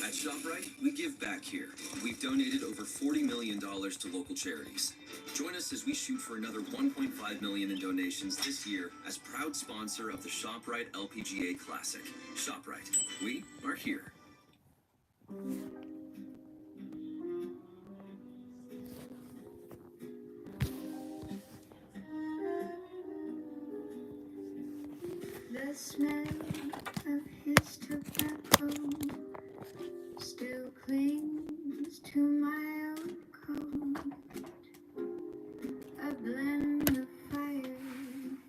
At ShopRite, we give back here. We've donated over $40 million to local charities. Join us as we shoot for another $1.5 million in donations this year as proud sponsor of the ShopRite LPGA Classic. ShopRite, we are here. The smell of his tobacco still clings to my old coat. A blend of fire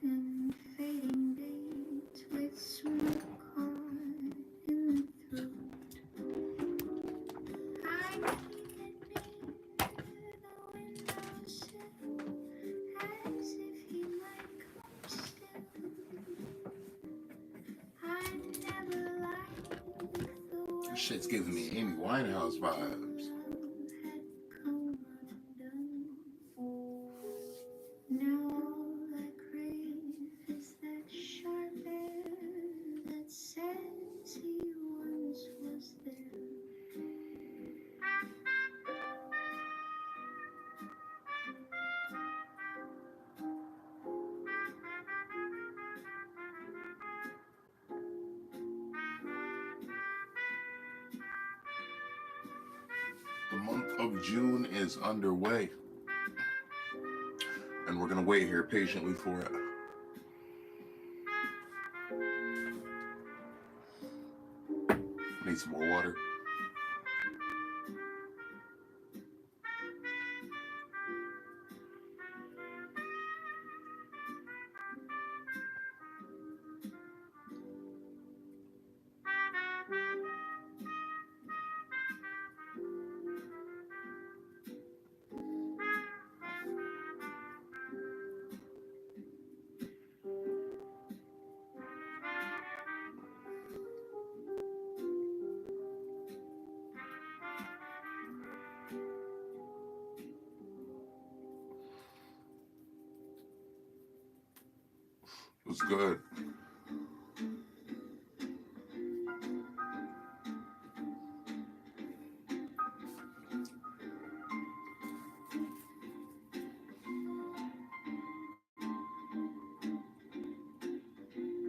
and fading dates with smoke caught in the throat. I needed the windowsill as if he might come still. I never liked the way This shit's giving me Amy Winehouse vibes. had come undone. Now all I crave is that sharp air that says he once was there. The month of June is underway, and we're gonna wait here patiently for it. Need some more water. It was good.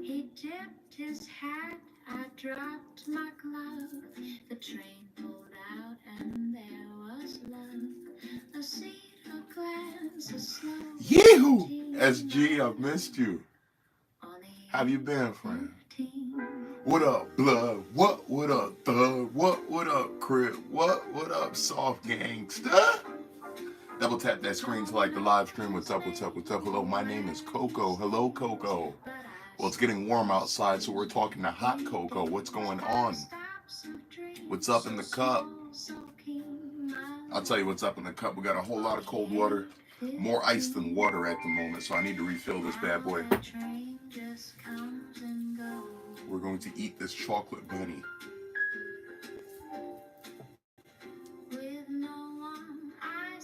He tipped his hat, I dropped my glove. The train pulled out and there was love. A seat, a glass, a slow Yee-hoo! tea. SG, I've missed you. On the How you been, friend? 18. What up, blood? What up, thug? What up, crip? What up, soft gangsta? Double tap that screen to like the live stream. What's up? Hello, my name is Coco. Hello, Coco. Well, it's getting warm outside, so we're talking to hot Coco. What's going on? What's up in the cup? I'll tell you what's up in the cup. We got a whole lot of cold water. More ice than water at the moment, so I need to refill this bad boy. We're going to eat this chocolate bunny.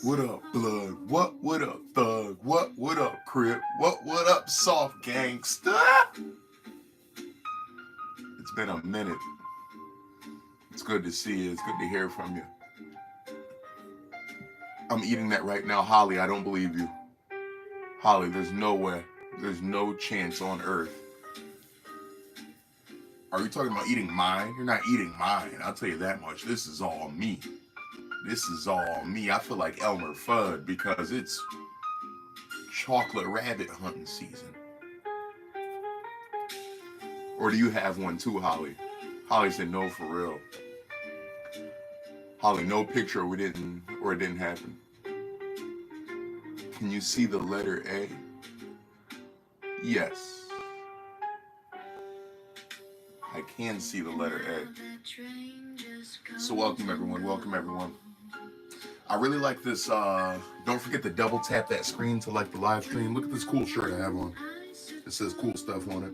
What up, blood? What up, thug? What up, crip? What up, soft gangsta? It's been a minute. It's good to see you. It's good to hear from you. I'm eating that right now. Holly, I don't believe you. Holly, there's no way. There's no chance on earth. Are you talking about eating mine? You're not eating mine. I'll tell you that much. This is all me. This is all me. I feel like Elmer Fudd because it's chocolate rabbit hunting season. Or do you have one too, Holly? Holly said no for real. Holly, no picture or it didn't happen. Can you see the letter A? Yes. I can see the letter A. So welcome everyone. I really like this, don't forget to double tap that screen to like the live stream. Look at this cool shirt I have on. It says cool stuff on it.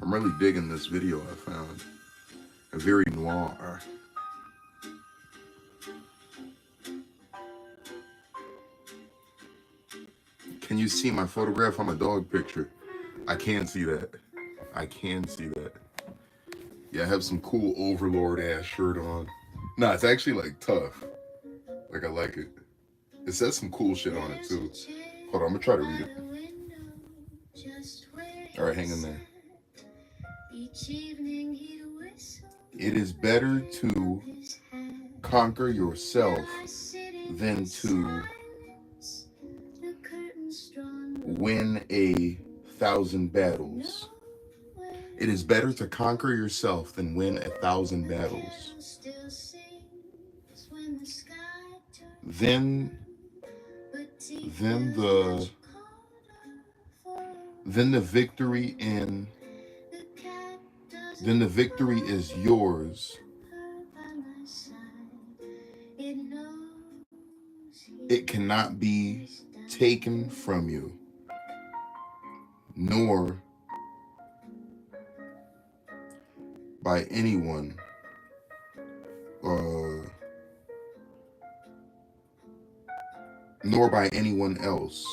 I'm really digging this video I found. Very noir. Can you see my photograph on my dog picture? I can see that. I can see that. Yeah, I have some cool Overlord ass shirt on. Nah, it's actually like tough. Like I like it. It says some cool shit on it too. Hold on, I'm gonna try to read it. All right, hang in there. It is better to conquer yourself than to win 1,000 battles. It is better to conquer yourself than win 1,000 battles. Then the victory is yours. It cannot be taken from you, nor by anyone, nor by anyone else,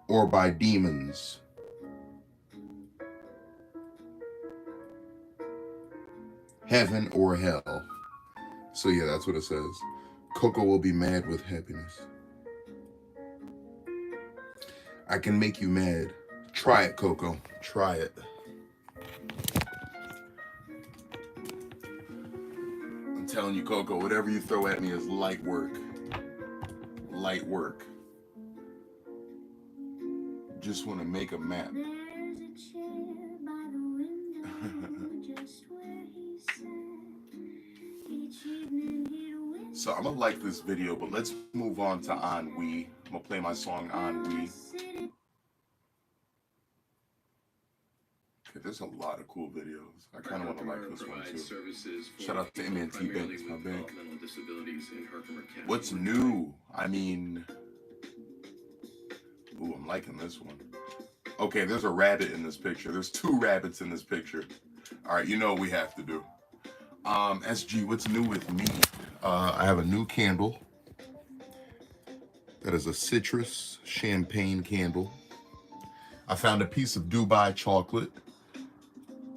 or by demons. Heaven or hell. So yeah, that's what it says. Coco will be mad with happiness. I can make you mad. Try it, Coco. Try it. I'm telling you, Coco, whatever you throw at me is light work. Light work. Just want to make a map. So I'm gonna like this video, but let's move on to Ennui. I'm gonna play my song Ennui. Okay, there's a lot of cool videos. I kind of want to like this one too. Shout out to M&T Banks, my bank. What's new? I mean, ooh, I'm liking this one. Okay, there's a rabbit in this picture. There's 2 rabbits in this picture. All right, you know what we have to do. SG, what's new with me? I have a new candle. That is a citrus champagne candle. I found a piece of Dubai chocolate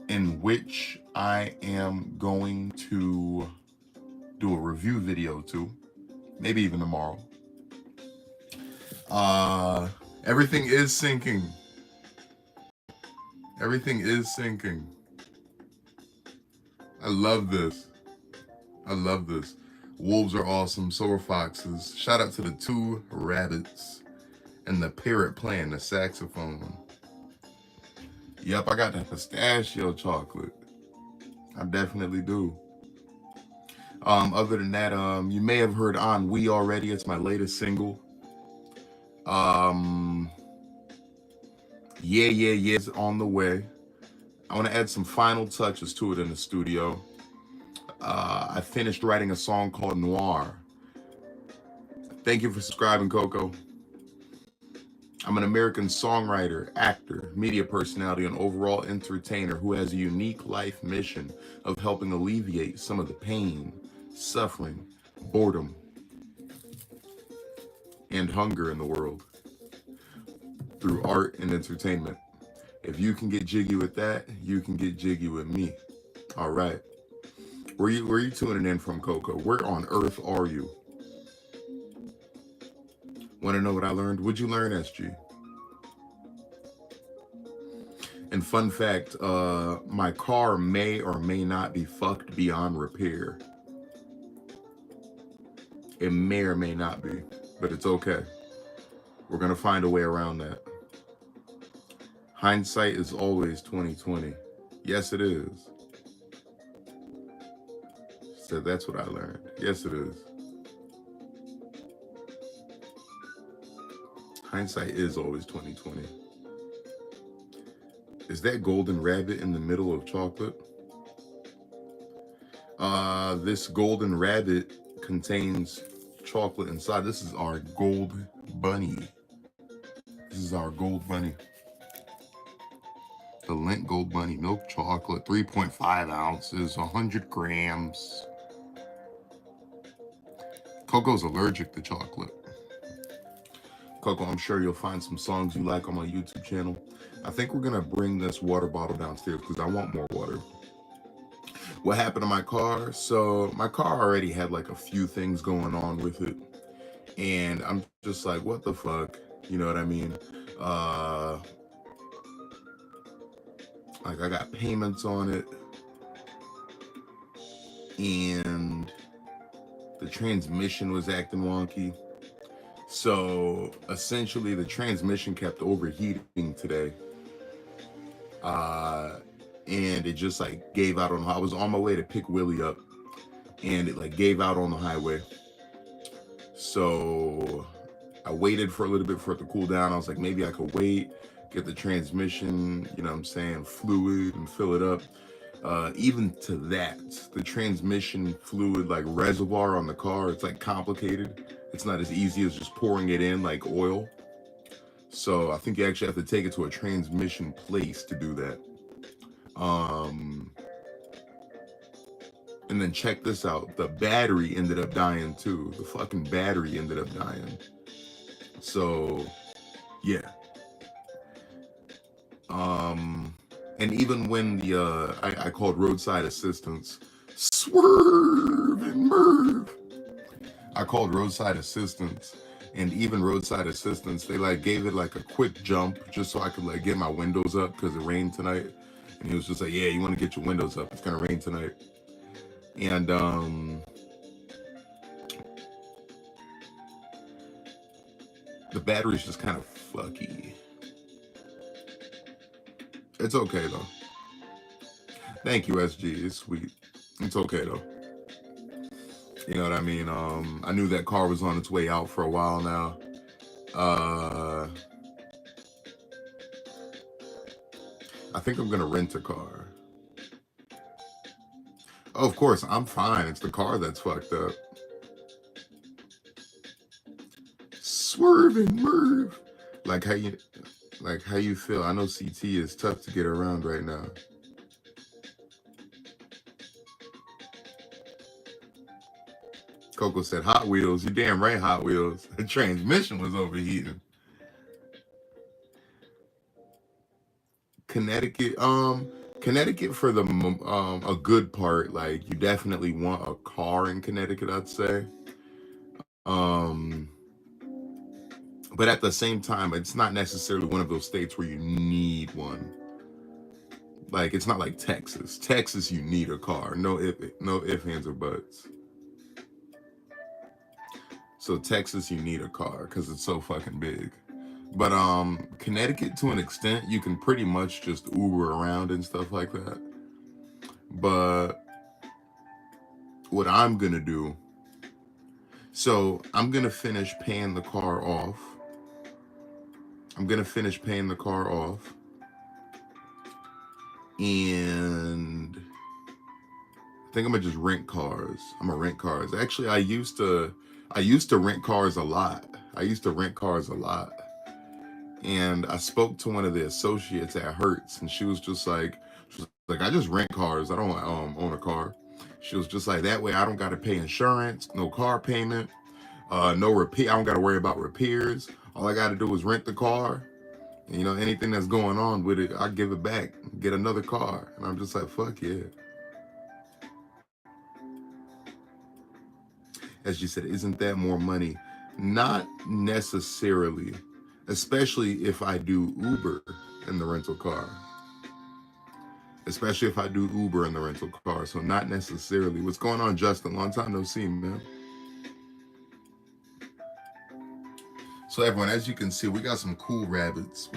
in which I am going to do a review video to. Maybe even tomorrow. Everything is sinking. Everything is sinking. I love this. I love this. Wolves are awesome. So are foxes. Shout out to the 2 rabbits and the parrot playing the saxophone. Yep, I got the pistachio chocolate. I definitely do. Other than that, you may have heard Ennui already. It's my latest single. Yeah is on the way. I want to add some final touches to it in the studio. I finished writing a song called Noir. Thank you for subscribing, Coco. I'm an American songwriter, actor, media personality, and overall entertainer who has a unique life mission of helping alleviate some of the pain, suffering, boredom, and hunger in the world through art and entertainment. If you can get jiggy with that, you can get jiggy with me. All right. Where you tuning in from, Coco? Where on earth are you? Want to know what I learned? What'd you learn, SG? And fun fact, my car may or may not be fucked beyond repair. It may or may not be, but it's okay. We're gonna find a way around that. Hindsight is always 20/20. Yes, it is. So that's what I learned. Yes, it is. Hindsight is always 20/20. Is that golden rabbit in the middle of chocolate? This golden rabbit contains chocolate inside. This is our gold bunny. This is our gold bunny. The Lindt Gold Bunny milk chocolate, 3.5 ounces, 100 grams. Coco's allergic to chocolate. Coco, I'm sure you'll find some songs you like on my YouTube channel. I think we're gonna bring this water bottle downstairs because I want more water. What happened to my car? So my car already had like a few things going on with it, and I'm just like, what the fuck? You know what I mean? Uh, like I got payments on it, and the transmission was acting wonky. So essentially, the transmission kept overheating today, uh, and it just like gave out on. I was on my way to pick Willie up, and it like gave out on the highway. So I waited for a little bit for it to cool down. I was like, maybe I could wait, get the transmission, you know what I'm saying, fluid and fill it up. Even to that, the transmission fluid like reservoir on the car, it's like complicated. It's not as easy as just pouring it in like oil. So I think you actually have to take it to a transmission place to do that. And then check this out. The battery ended up dying too. The fucking battery ended up dying. So yeah. And even when the I called roadside assistance, swerve and merve. I called roadside assistance, and even roadside assistance, they like gave it like a quick jump just so I could like get my windows up because it rained tonight. And he was just like, yeah, you want to get your windows up, it's gonna rain tonight. And the battery's just kind of fucky. It's okay though. Thank you, SG. It's sweet. It's okay though. You know what I mean? I knew that car was on its way out for a while now. I think I'm gonna rent a car. Oh, of course, I'm fine. It's the car that's fucked up. Swerve and merve. Like how you feel. I know CT is tough to get around right now. Coco said Hot Wheels. You damn right, Hot Wheels. The transmission was overheating. Connecticut for the a good part, like you definitely want a car in Connecticut, I'd say. But at the same time, it's not necessarily one of those states where you need one. Like it's not like Texas. Texas, you need a car. No ifs, ands, or buts. So Texas, you need a car because it's so fucking big. But Connecticut, to an extent, you can pretty much just Uber around and stuff like that. But what I'm gonna do, so I'm gonna finish paying the car off. And I think I'm gonna just rent cars. I'm gonna rent cars. Actually, I used to rent cars a lot. And I spoke to one of the associates at Hertz, and she was like, I just rent cars. I don't own a car. She was just like, that way I don't got to pay insurance, no car payment, no repair. I don't got to worry about repairs. All I got to do is rent the car. And, you know, anything that's going on with it, I give it back, get another car. And I'm just like, fuck yeah. As you said, isn't that more money? Not necessarily, especially if I do Uber in the rental car. So not necessarily. What's going on, Justin? Long time no see, man. So everyone, as you can see, we got some cool rabbits.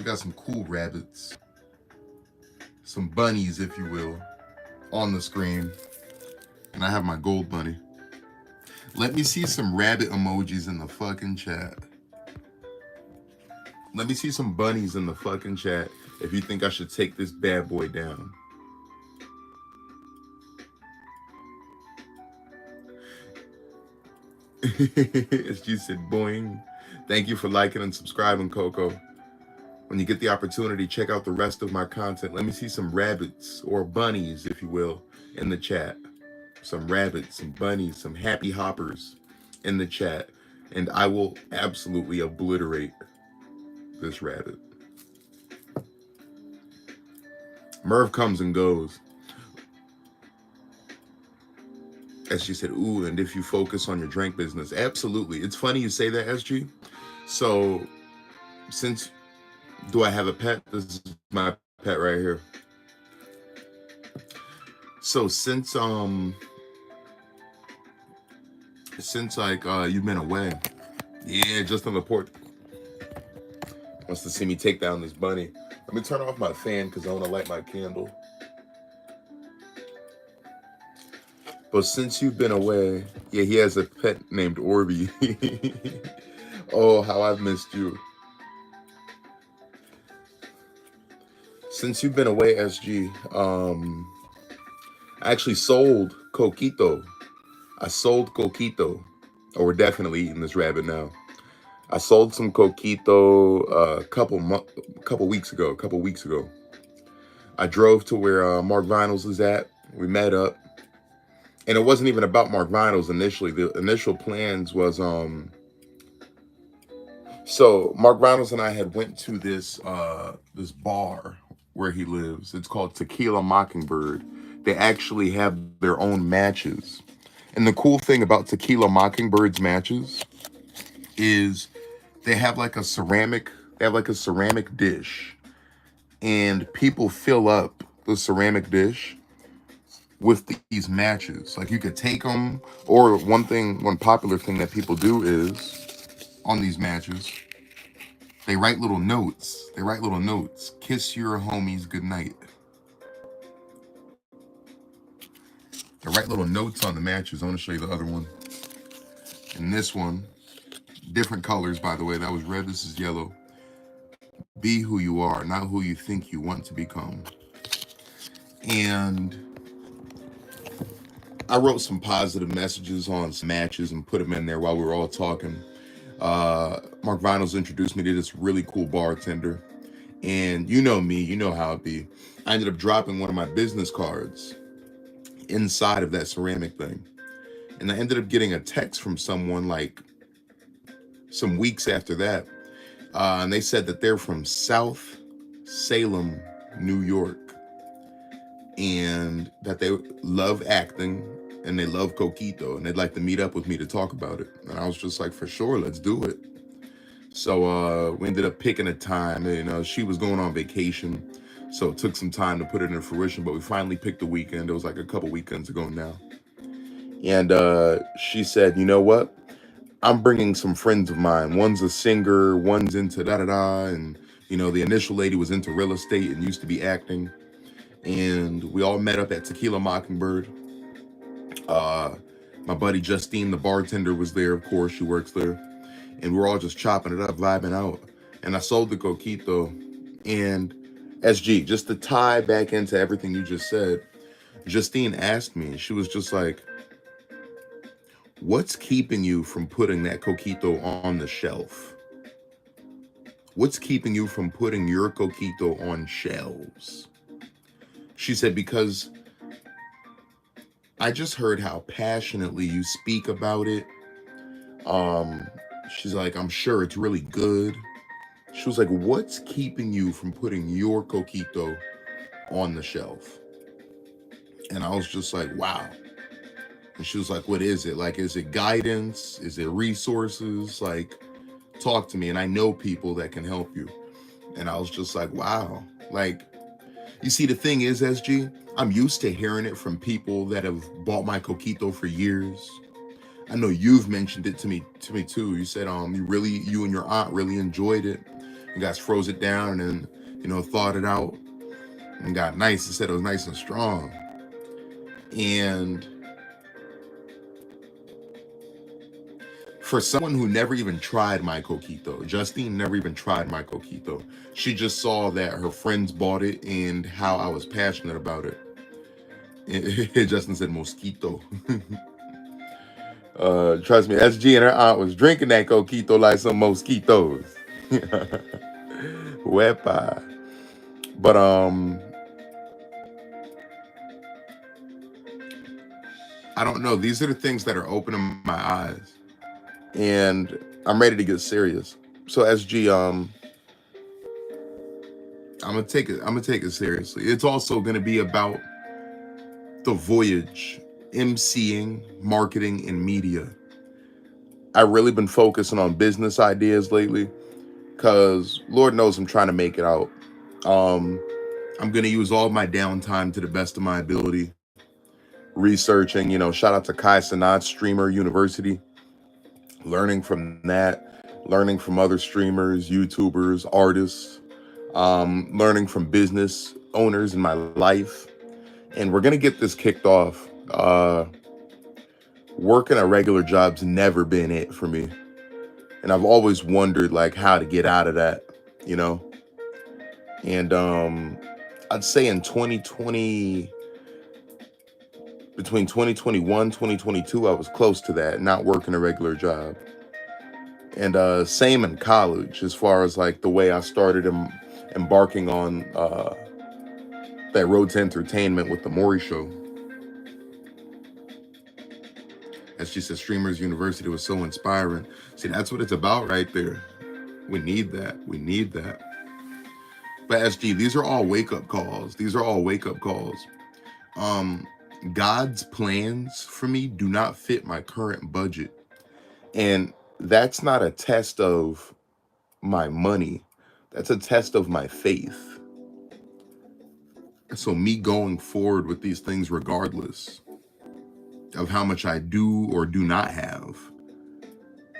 Some bunnies, if you will, on the screen. And I have my gold bunny. Let me see some rabbit emojis in the fucking chat. Let me see some bunnies in the fucking chat if you think I should take this bad boy down. As you said, boing. Thank you for liking and subscribing, Coco. When you get the opportunity, check out the rest of my content. Let me see some rabbits, or bunnies, if you will, in the chat. Some rabbits, some bunnies, some happy hoppers in the chat. And I will absolutely obliterate this rabbit. Merv comes and goes. As she said, ooh, and if you focus on your drink business. Absolutely. It's funny you say that, SG. So since do I have a pet? This is my pet right here. So since like you've been away. Yeah, just on the porch. Wants to see me take down this bunny. Let me turn off my fan because I want to light my candle. But since you've been away, yeah, he has a pet named Orby. Oh, how I've missed you. Since you've been away, SG, I actually sold Coquito. I sold Coquito. Oh, we're definitely eating this rabbit now. I sold some Coquito a couple weeks ago. I drove to where Mark Vinyls is at. We met up. And it wasn't even about Mark Vinyls initially. The initial plans was so Mark Vinyls and I had went to this bar where he lives. It's called Tequila Mockingbird. They actually have their own matches. And the cool thing about Tequila Mockingbird's matches is they have like a ceramic dish, and people fill up the ceramic dish with these matches. Like you could take them, or one popular thing that people do is on these matches, they write little notes. Kiss your homies goodnight. They write little notes on the matches. I want to show you the other one. And this one, different colors, by the way. That was red. This is yellow. Be who you are, not who you think you want to become. And I wrote some positive messages on some matches and put them in there while we were all talking. Mark Vinyls introduced me to this really cool bartender. And you know me, you know how it be. I ended up dropping one of my business cards inside of that ceramic thing. And I ended up getting a text from someone like some weeks after that. And they said that they're from South Salem, New York. And that they love acting and they love Coquito. And they'd like to meet up with me to talk about it. And I was just like, for sure, let's do it. So we ended up picking a time. You know, she was going on vacation. So it took some time to put it into fruition. But we finally picked a weekend. It was like a couple weekends ago now. And she said, you know what? I'm bringing some friends of mine. One's a singer, one's into da-da-da. And, you know, the initial lady was into real estate and used to be acting. And we all met up at Tequila Mockingbird. My buddy Justine, the bartender, was there, of course. She works there. And we're all just chopping it up, vibing out. And I sold the Coquito. And SG, just to tie back into everything you just said, Justine asked me, she was just like, what's keeping you from putting that Coquito on the shelf? What's keeping you from putting your Coquito on shelves? She said, because I just heard how passionately you speak about it. She's like, I'm sure it's really good. She was like, what's keeping you from putting your Coquito on the shelf? And I was just like, wow. And she was like, what is it? Like, is it guidance? Is it resources? Like, talk to me. And I know people that can help you. And I was just like, wow. Like, you see, the thing is, SG, I'm used to hearing it from people that have bought my Coquito for years. I know you've mentioned it to me too. You said you and your aunt really enjoyed it. You guys froze it down and then, you know, thawed it out and got nice. You said it was nice and strong. And for someone who never even tried my Coquito, Justine never even tried my Coquito. She just saw that her friends bought it and how I was passionate about it. Justin said mosquito. Trust me, SG and her aunt was drinking that Coquito like some mosquitoes. Wepa. But I don't know. These are the things that are opening my eyes. And I'm ready to get serious. So SG, I'm gonna take it seriously. It's also gonna be about the voyage MCing, marketing, and media. I've really been focusing on business ideas lately because Lord knows I'm trying to make it out. Um, I'm going to use all my downtime to the best of my ability, researching, shout out to Kai Sanat, Streamer University, learning from that, learning from other streamers, YouTubers, artists, learning from business owners in my life. And we're going to get this kicked off. Working a regular job's never been it for me. And I've always wondered like how to get out of that, you know? And I'd say in 2020, between 2021, 2022, I was close to that, not working a regular job. And same in college, as far as like the way I started embarking on that road to entertainment with the Maury Show. As she said, Streamers University was so inspiring. See, that's what it's about right there. We need that. We need that. But SG, these are all wake-up calls. These are all wake-up calls. God's plans for me do not fit my current budget. And that's not a test of my money. That's a test of my faith. So me going forward with these things regardless of how much I do or do not have,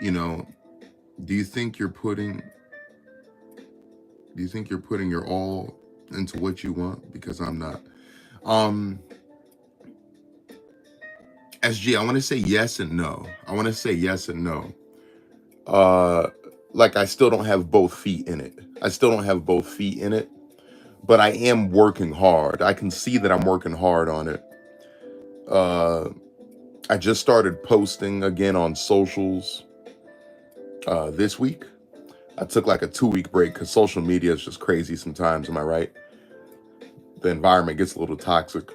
do you think you're putting your all into what you want? Because I'm not. SG, I want to say yes and no. Like I still don't have both feet in it. But I am working hard. I can see that I'm working hard on it. I just started posting again on socials this week. I took like a 2-week break because social media is just crazy sometimes. Am I right? The environment gets a little toxic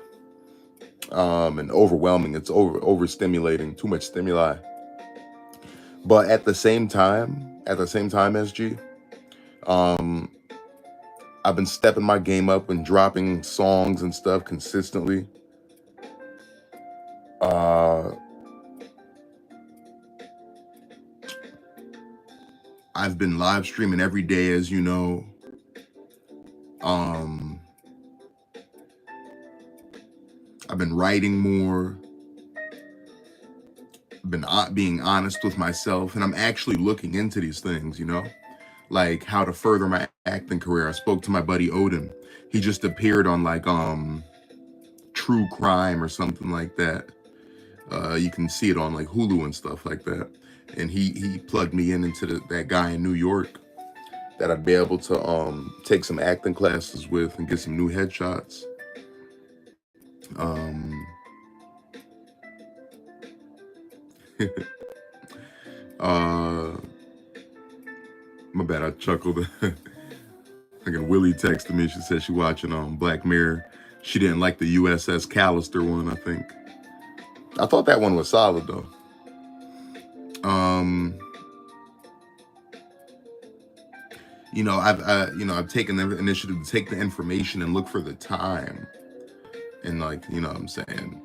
and overwhelming. It's overstimulating, too much stimuli. But at the same time, SG, I've been stepping my game up and dropping songs and stuff consistently. I've been live streaming every day, as you know. I've been writing more. I've been being honest with myself, and I'm actually looking into these things, like how to further my acting career. I spoke to my buddy Odin. He just appeared on like True Crime or something like that. You can see it on like Hulu and stuff like that. And he plugged me into that guy in New York that I'd be able to take some acting classes with and get some new headshots. My bad, I chuckled. Like Willie texted me. She said she watching Black Mirror. She didn't like the USS Callister one, I think. I thought that one was solid though. I've taken the initiative to take the information and look for the time, and like, what I'm saying,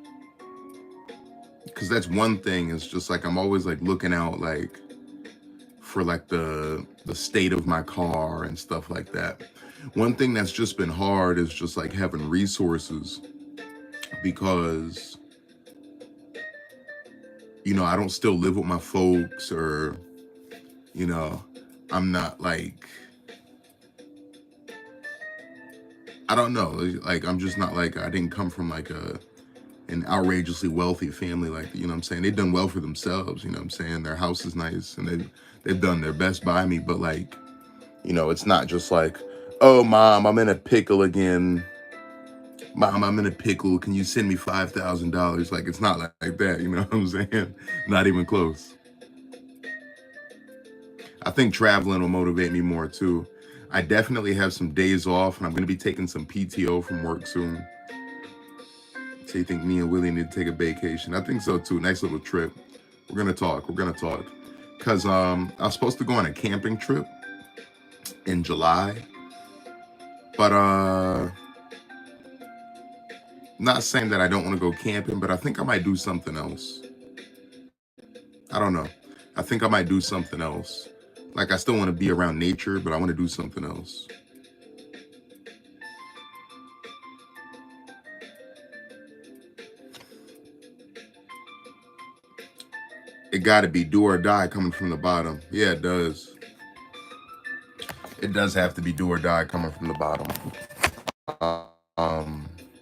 because that's one thing. It's just like I'm always like looking out like for like the state of my car and stuff like that. One thing that's just been hard is just like having resources, because I don't still live with my folks, or I'm not like, I don't know, like I'm just not like, I didn't come from like an outrageously wealthy family, like, what I'm saying, they've done well for themselves, what I'm saying, their house is nice and they've done their best by me, but like, it's not just like, oh mom, I'm in a pickle again, mom, I'm in a pickle, can you send me $5,000? Like, it's not like that, what I'm saying? Not even close. I think traveling will motivate me more too. I definitely have some days off, and I'm going to be taking some PTO from work soon. So you think me and Willie need to take a vacation? I think so too. Nice little trip. We're going to talk. Because I was supposed to go on a camping trip in July. But Not saying that I don't want to go camping, but I think I might do something else. I don't know. I think I might do something else. Like I still want to be around nature, but I want to do something else. It got to be do or die coming from the bottom. Yeah, it does. It does have to be do or die coming from the bottom.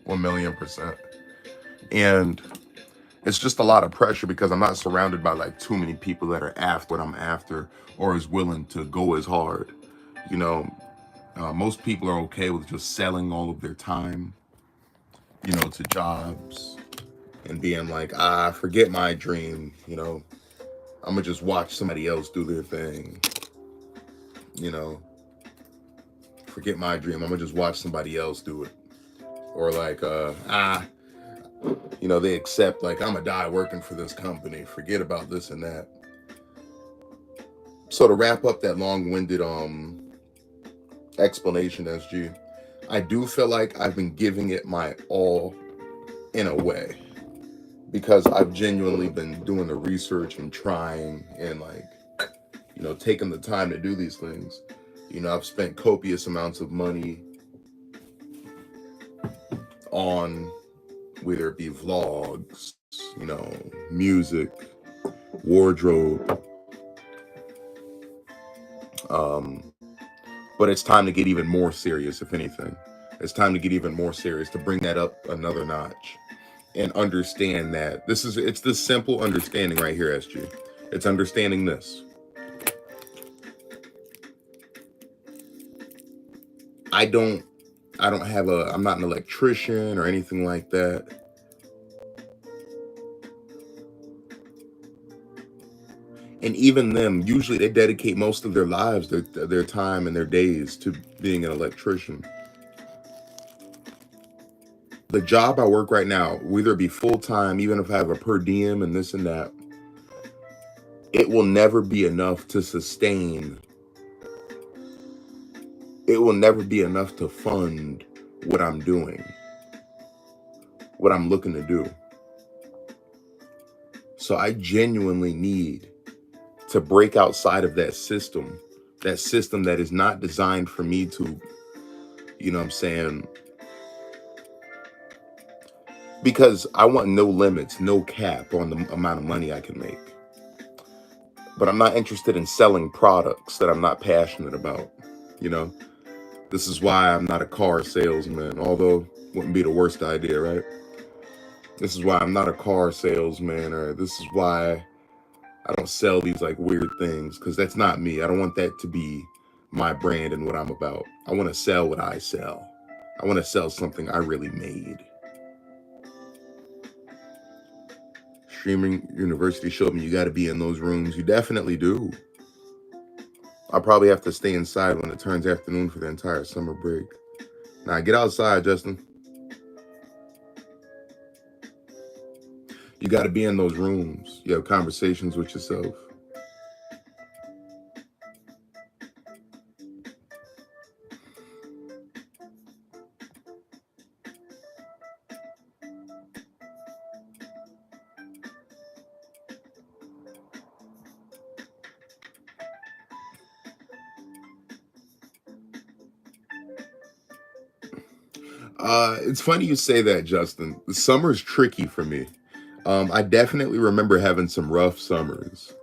1,000,000%. And it's just a lot of pressure because I'm not surrounded by like too many people that are after what I'm after or is willing to go as hard. You know, most people are okay with just selling all of their time, to jobs and being like, forget my dream. I'm gonna just watch somebody else do their thing. Forget my dream. I'm gonna just watch somebody else do it. Or like, they accept like I'm gonna die working for this company. Forget about this and that. So to wrap up that long-winded explanation, SG, I do feel like I've been giving it my all in a way because I've genuinely been doing the research and trying and taking the time to do these things. I've spent copious amounts of money on whether it be vlogs, music, wardrobe. But it's time to get even more serious, if anything. It's time to get even more serious, to bring that up another notch and understand that it's this simple understanding right here, SG. It's understanding this. I'm not an electrician or anything like that. And even them, usually they dedicate most of their lives, their time and their days to being an electrician. The job I work right now, whether it be full-time, even if I have a per diem and this and that, it will never be enough to sustain. It will never be enough to fund what I'm doing, what I'm looking to do. So I genuinely need to break outside of that system that is not designed for me to, because I want no limits, no cap on the amount of money I can make. But I'm not interested in selling products that I'm not passionate about. This is why I'm not a car salesman, although wouldn't be the worst idea, right? This is why I'm not a car salesman, or this is why I don't sell these like weird things, because that's not me. I don't want that to be my brand and what I'm about. I want to sell what I sell. I want to sell something I really made. Streaming University showed me you got to be in those rooms. You definitely do. I'll probably have to stay inside when it turns afternoon for the entire summer break. Now get outside, Justin. You got to be in those rooms. You have conversations with yourself. It's funny you say that, Justin. The summer's tricky for me. I definitely remember having some rough summers.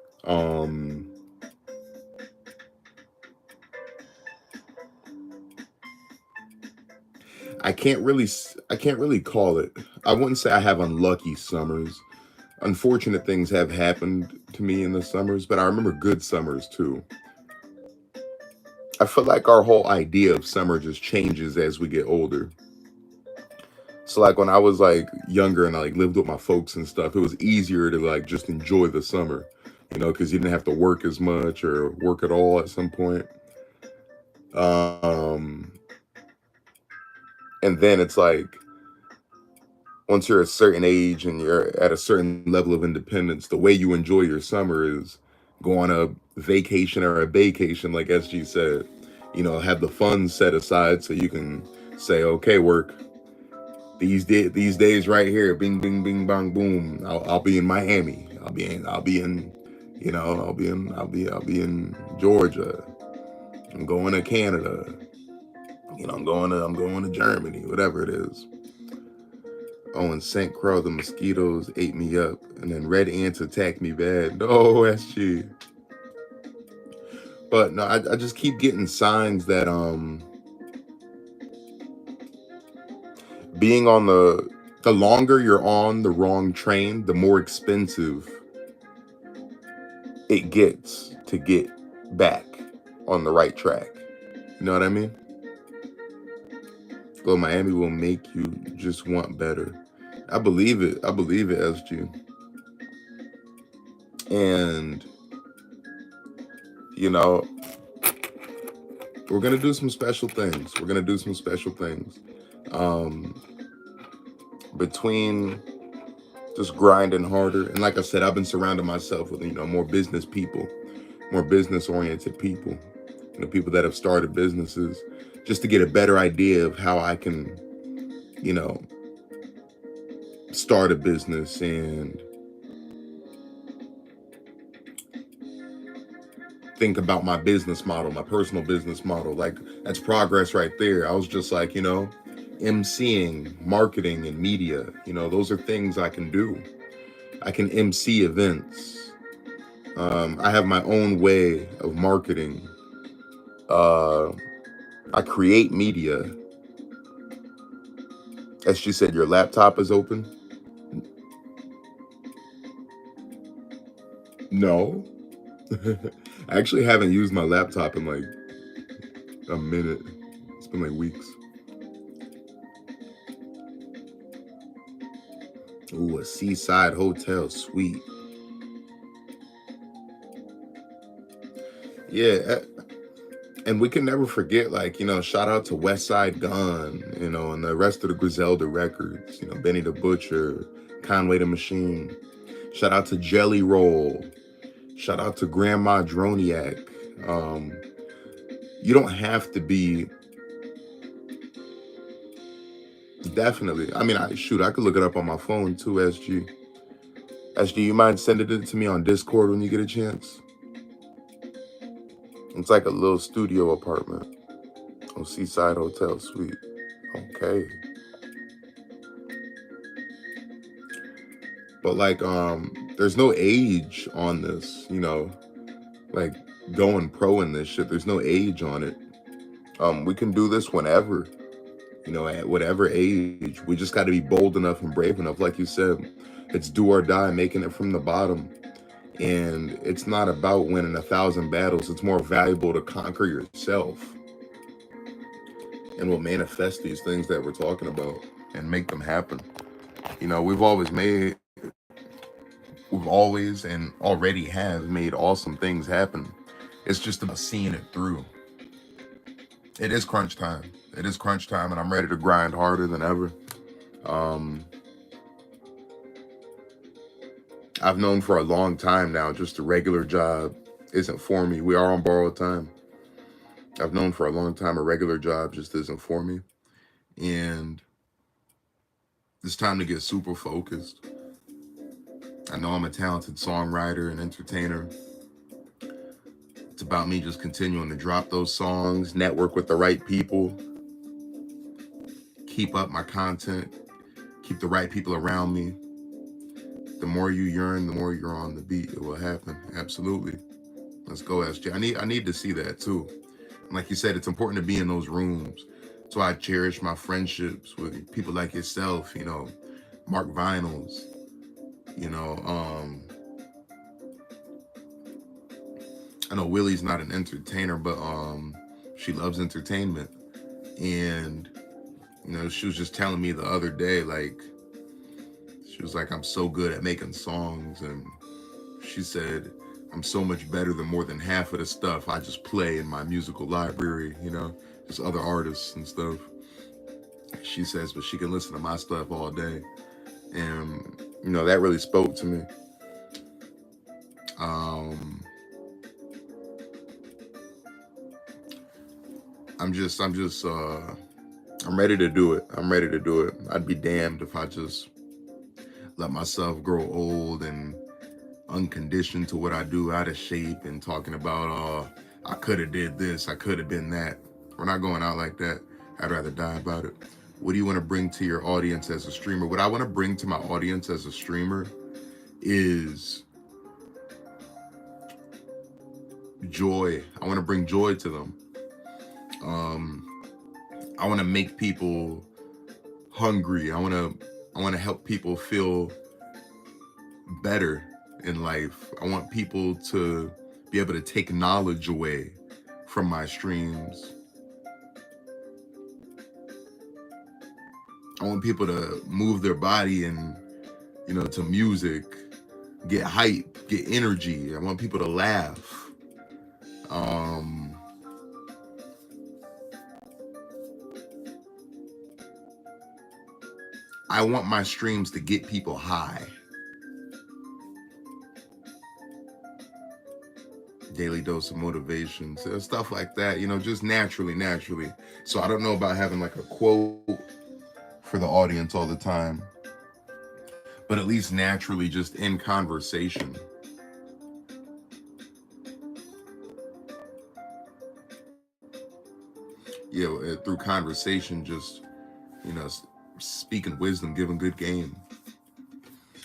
I can't really call it. I wouldn't say I have unlucky summers. Unfortunate things have happened to me in the summers, but I remember good summers too. I feel like our whole idea of summer just changes as we get older. So like when I was like younger and I like lived with my folks and stuff, it was easier to like just enjoy the summer, because you didn't have to work as much or work at all at some point. And then it's like once you're a certain age and you're at a certain level of independence, the way you enjoy your summer is go on a vacation or a vacation, like SG said. Have the funds set aside so you can say, okay, work, These days right here, bing bing bing bang boom. I'll be in Miami. I'll be in, you know, I'll be in Georgia. I'm going to Canada. You know, I'm going to Germany, whatever it is. Oh, and St. Croix, the mosquitoes ate me up, and then red ants attacked me bad. No, SG. But no, I just keep getting signs that being on the longer you're on the wrong train, the more expensive it gets to get back on the right track. You know what I mean? Go Miami will make you just want better. I believe it. I believe it, SG. And you know, we're gonna do some special things. We're gonna do some special things. Um, between just grinding harder, and like I said, I've been surrounding myself with more business people, more business oriented people, people that have started businesses, just to get a better idea of how I can, you know, start a business and think about my business model, my personal business model. Like, that's progress right there. I was just like, MCing, marketing, and media, those are things I can do. I can MC events. I have my own way of marketing. I create media. As she said, your laptop is open? No. I actually haven't used my laptop in like a minute. It's been like weeks. Ooh, a seaside hotel suite. Yeah, and we can never forget, like, shout out to West Side Gun, and the rest of the Griselda records, Benny the Butcher, Conway the Machine. Shout out to Jelly Roll. Shout out to Grandma Droniak. You don't have to be, definitely. I mean, I could look it up on my phone too, SG. SG, you mind sending it to me on Discord when you get a chance? It's like a little studio apartment. Oh, Seaside Hotel Suite. Okay. But like, there's no age on this, like going pro in this shit. There's no age on it. We can do this whenever, at whatever age. We just got to be bold enough and brave enough. Like you said, it's do or die, making it from the bottom. And it's not about winning 1,000 battles. It's more valuable to conquer yourself. And we'll manifest these things that we're talking about and make them happen. We've always and already have made awesome things happen. It's just about seeing it through. It is crunch time. It is crunch time, and I'm ready to grind harder than ever. I've known for a long time now, just a regular job isn't for me. We are on borrowed time. I've known for a long time a regular job just isn't for me. And it's time to get super focused. I know I'm a talented songwriter and entertainer. It's about me just continuing to drop those songs, network with the right people, keep up my content, keep the right people around me. The more you yearn, the more you're on the beat. It will happen. Absolutely. Let's go, SJ. I need to see that too. Like you said, it's important to be in those rooms. So I cherish my friendships with people like yourself, Mark Vinyls, I know Willie's not an entertainer, but she loves entertainment. And, she was just telling me the other day, like, she was like, I'm so good at making songs. And she said, I'm so much better than more than half of the stuff I just play in my musical library, just other artists and stuff. She says, but she can listen to my stuff all day. And, that really spoke to me. I'm ready to do it. I'm ready to do it. I'd be damned if I just let myself grow old and unconditioned to what I do, out of shape, and talking about, oh, I could have did this, I could have been that. We're not going out like that. I'd rather die about it. What do you want to bring to your audience as a streamer? What I want to bring to my audience as a streamer is joy. I want to bring joy to them. I want to make people hungry. I want to help people feel better in life. I want people to be able to take knowledge away from my streams. I want people to move their body and, to music, get hype, get energy. I want people to laugh. I want my streams to get people high. Daily dose of motivation, so stuff like that, just naturally. So I don't know about having like a quote for the audience all the time, but at least naturally, just in conversation. Through conversation, just, speaking wisdom, giving good game.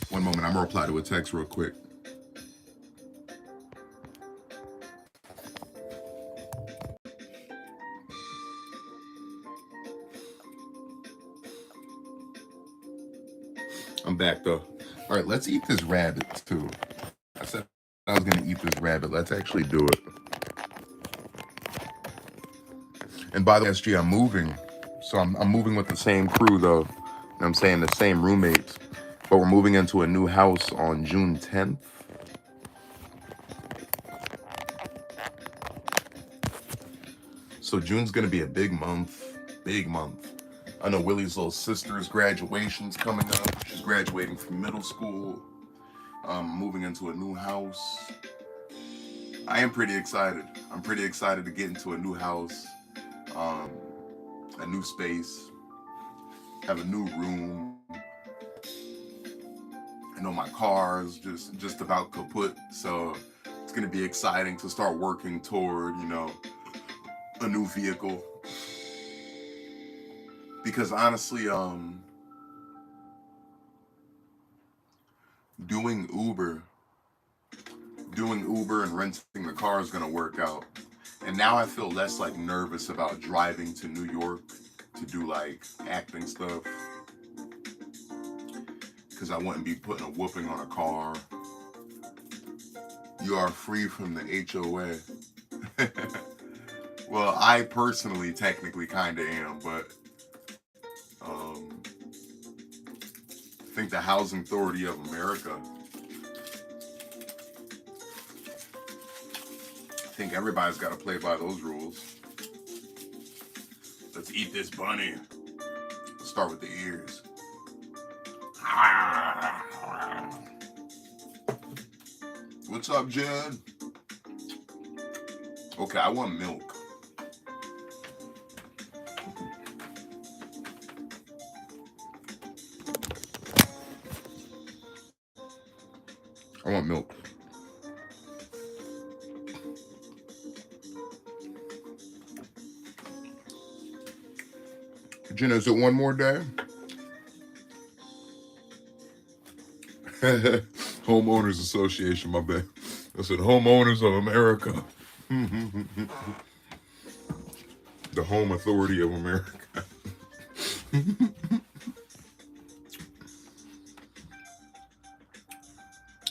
One moment, I'm gonna reply to a text real quick. I'm back though. All right, let's eat this rabbit too. I said I was gonna eat this rabbit. Let's actually do it. And by the way, SG, I'm moving. So I'm moving with the same crew though. I'm saying the same roommates. But we're moving into a new house on June 10th. So June's gonna be a big month. I know Willie's little sister's graduation's coming up. She's graduating from middle school. Moving into a new house. I am pretty excited. I'm pretty excited to get into a new house, a new space, have a new room. I know my car's just about kaput, so it's gonna be exciting to start working toward, a new vehicle. Because honestly, doing Uber and renting the car is gonna work out. And now I feel less like nervous about driving to New York to do like acting stuff. Because I wouldn't be putting a whooping on a car. You are free from the HOA. Well, I personally technically kind of am, but I think the Housing Authority of America, I think everybody's got to play by those rules. Let's eat this bunny. Let's start with the ears. What's up, Jed? Okay, I want milk. I want milk. Jenna, is it one more day? Homeowners Association, my bad. I said Homeowners of America. The Home Authority of America.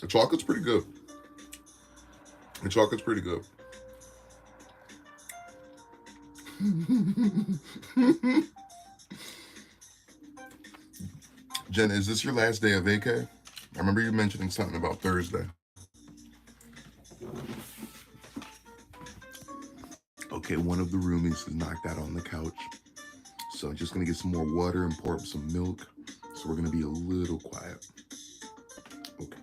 The chocolate's pretty good. Jen, is this your last day of vacay? I remember you mentioning something about Thursday. Okay, one of the roomies is knocked out on the couch. So I'm just gonna get some more water and pour up some milk. So we're gonna be a little quiet. Okay.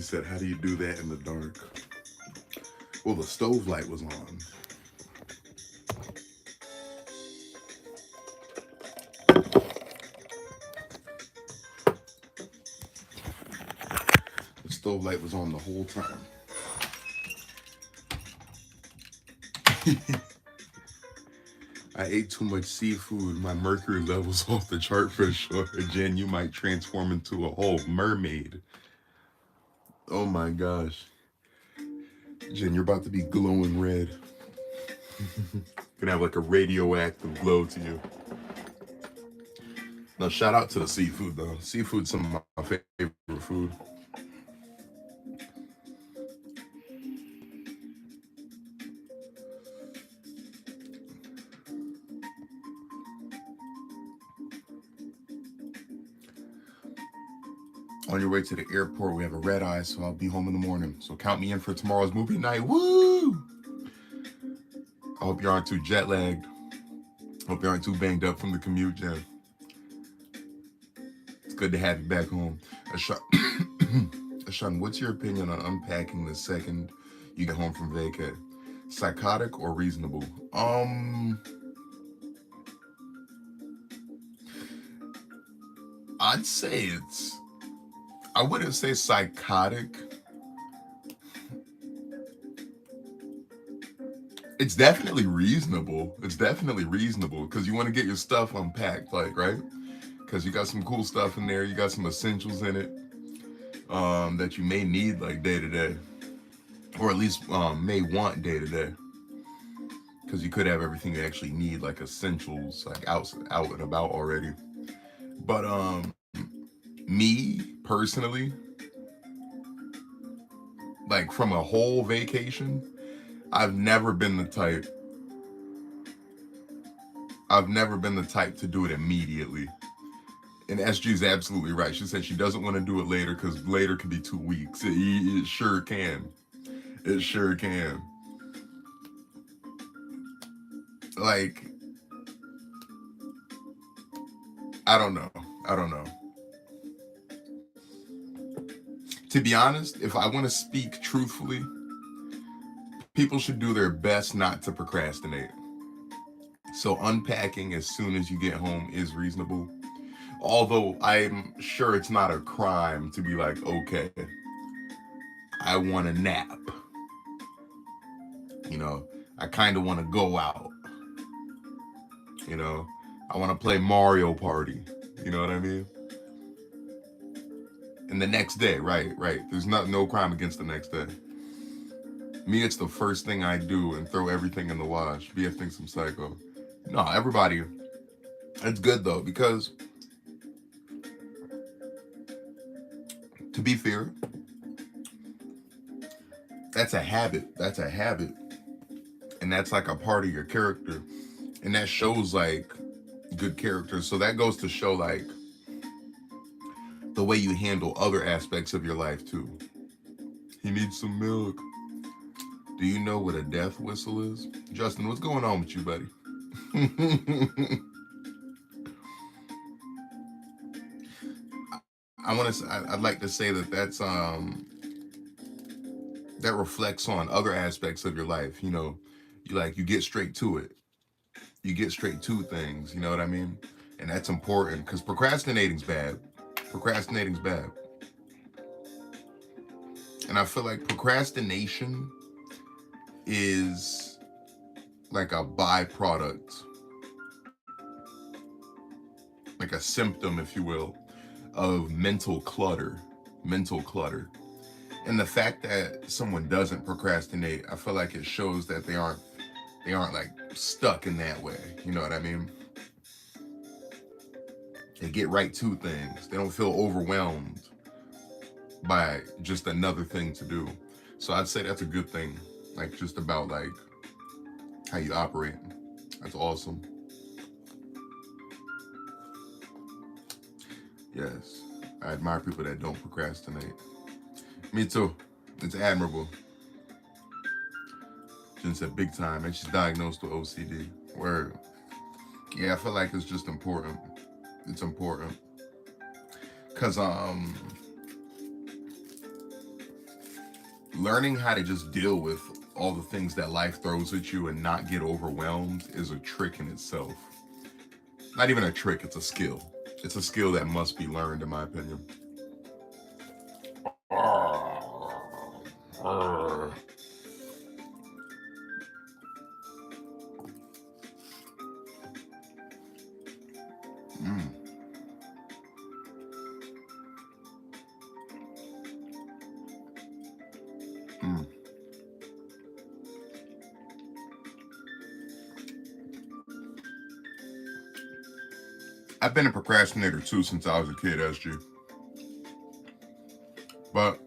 She said, how do you do that in the dark? Well, the stove light was on. The stove light was on the whole time. I ate too much seafood. My mercury level's off the chart for sure. Jen, you might transform into a whole mermaid. Oh my gosh. Jen, you're about to be glowing red. Gonna have like a radioactive glow to you. No, shout out to the seafood though. Seafood's some of my favorite food. On your way to the airport, we have a red eye, so I'll be home in the morning. So count me in for tomorrow's movie night. Woo! I hope you aren't too jet lagged. Hope you aren't too banged up from the commute, Jen. It's good to have you back home. Ashan, what's your opinion on unpacking the second you get home from vacay? Psychotic or reasonable? I'd say I wouldn't say psychotic. It's definitely reasonable. It's definitely reasonable because you want to get your stuff unpacked, like, right? Because you got some cool stuff in there. You got some essentials in it that you may need like day to day, or at least may want day to day. Because you could have everything you actually need, like essentials, like out and about already. But me personally, like from a whole vacation, I've never been the type to do it immediately. And SG's absolutely right. She said she doesn't want to do it later because later could be 2 weeks. It sure can. It sure can. Like, I don't know. To be honest, if I want to speak truthfully, people should do their best not to procrastinate. So unpacking as soon as you get home is reasonable. Although I'm sure it's not a crime to be like, okay, I want a nap. You know, I kind of want to go out. You know, I want to play Mario Party. You know what I mean? And the next day, right. There's no crime against the next day. Me, it's the first thing I do and throw everything in the wash. BF thinks I'm psycho. No, everybody. It's good though, because to be fair, that's a habit. And that's like a part of your character. And that shows like good character. So that goes to show like the way you handle other aspects of your life too. He needs some milk. Do you know what a death whistle is? Justin, what's going on with you, buddy? I'd like to say that that reflects on other aspects of your life. You know, you get straight to it. You get straight to things. You know what I mean? And that's important because procrastinating's bad. And I feel like procrastination is like a byproduct, like a symptom, if you will, of mental clutter. And the fact that someone doesn't procrastinate, I feel like it shows that they aren't like stuck in that way. You know what I mean? They get right to things. They don't feel overwhelmed by just another thing to do. So I'd say that's a good thing. Like just about like how you operate. That's awesome. Yes. I admire people that don't procrastinate. Me too. It's admirable. Jen said big time, and she's diagnosed with OCD. Word. Yeah, I feel like it's just important. It's important. Cause learning how to just deal with all the things that life throws at you and not get overwhelmed is a trick in itself. Not even a trick, it's a skill. It's a skill that must be learned, in my opinion. Mm. Mm. I've been a procrastinator too since I was a kid, SG. But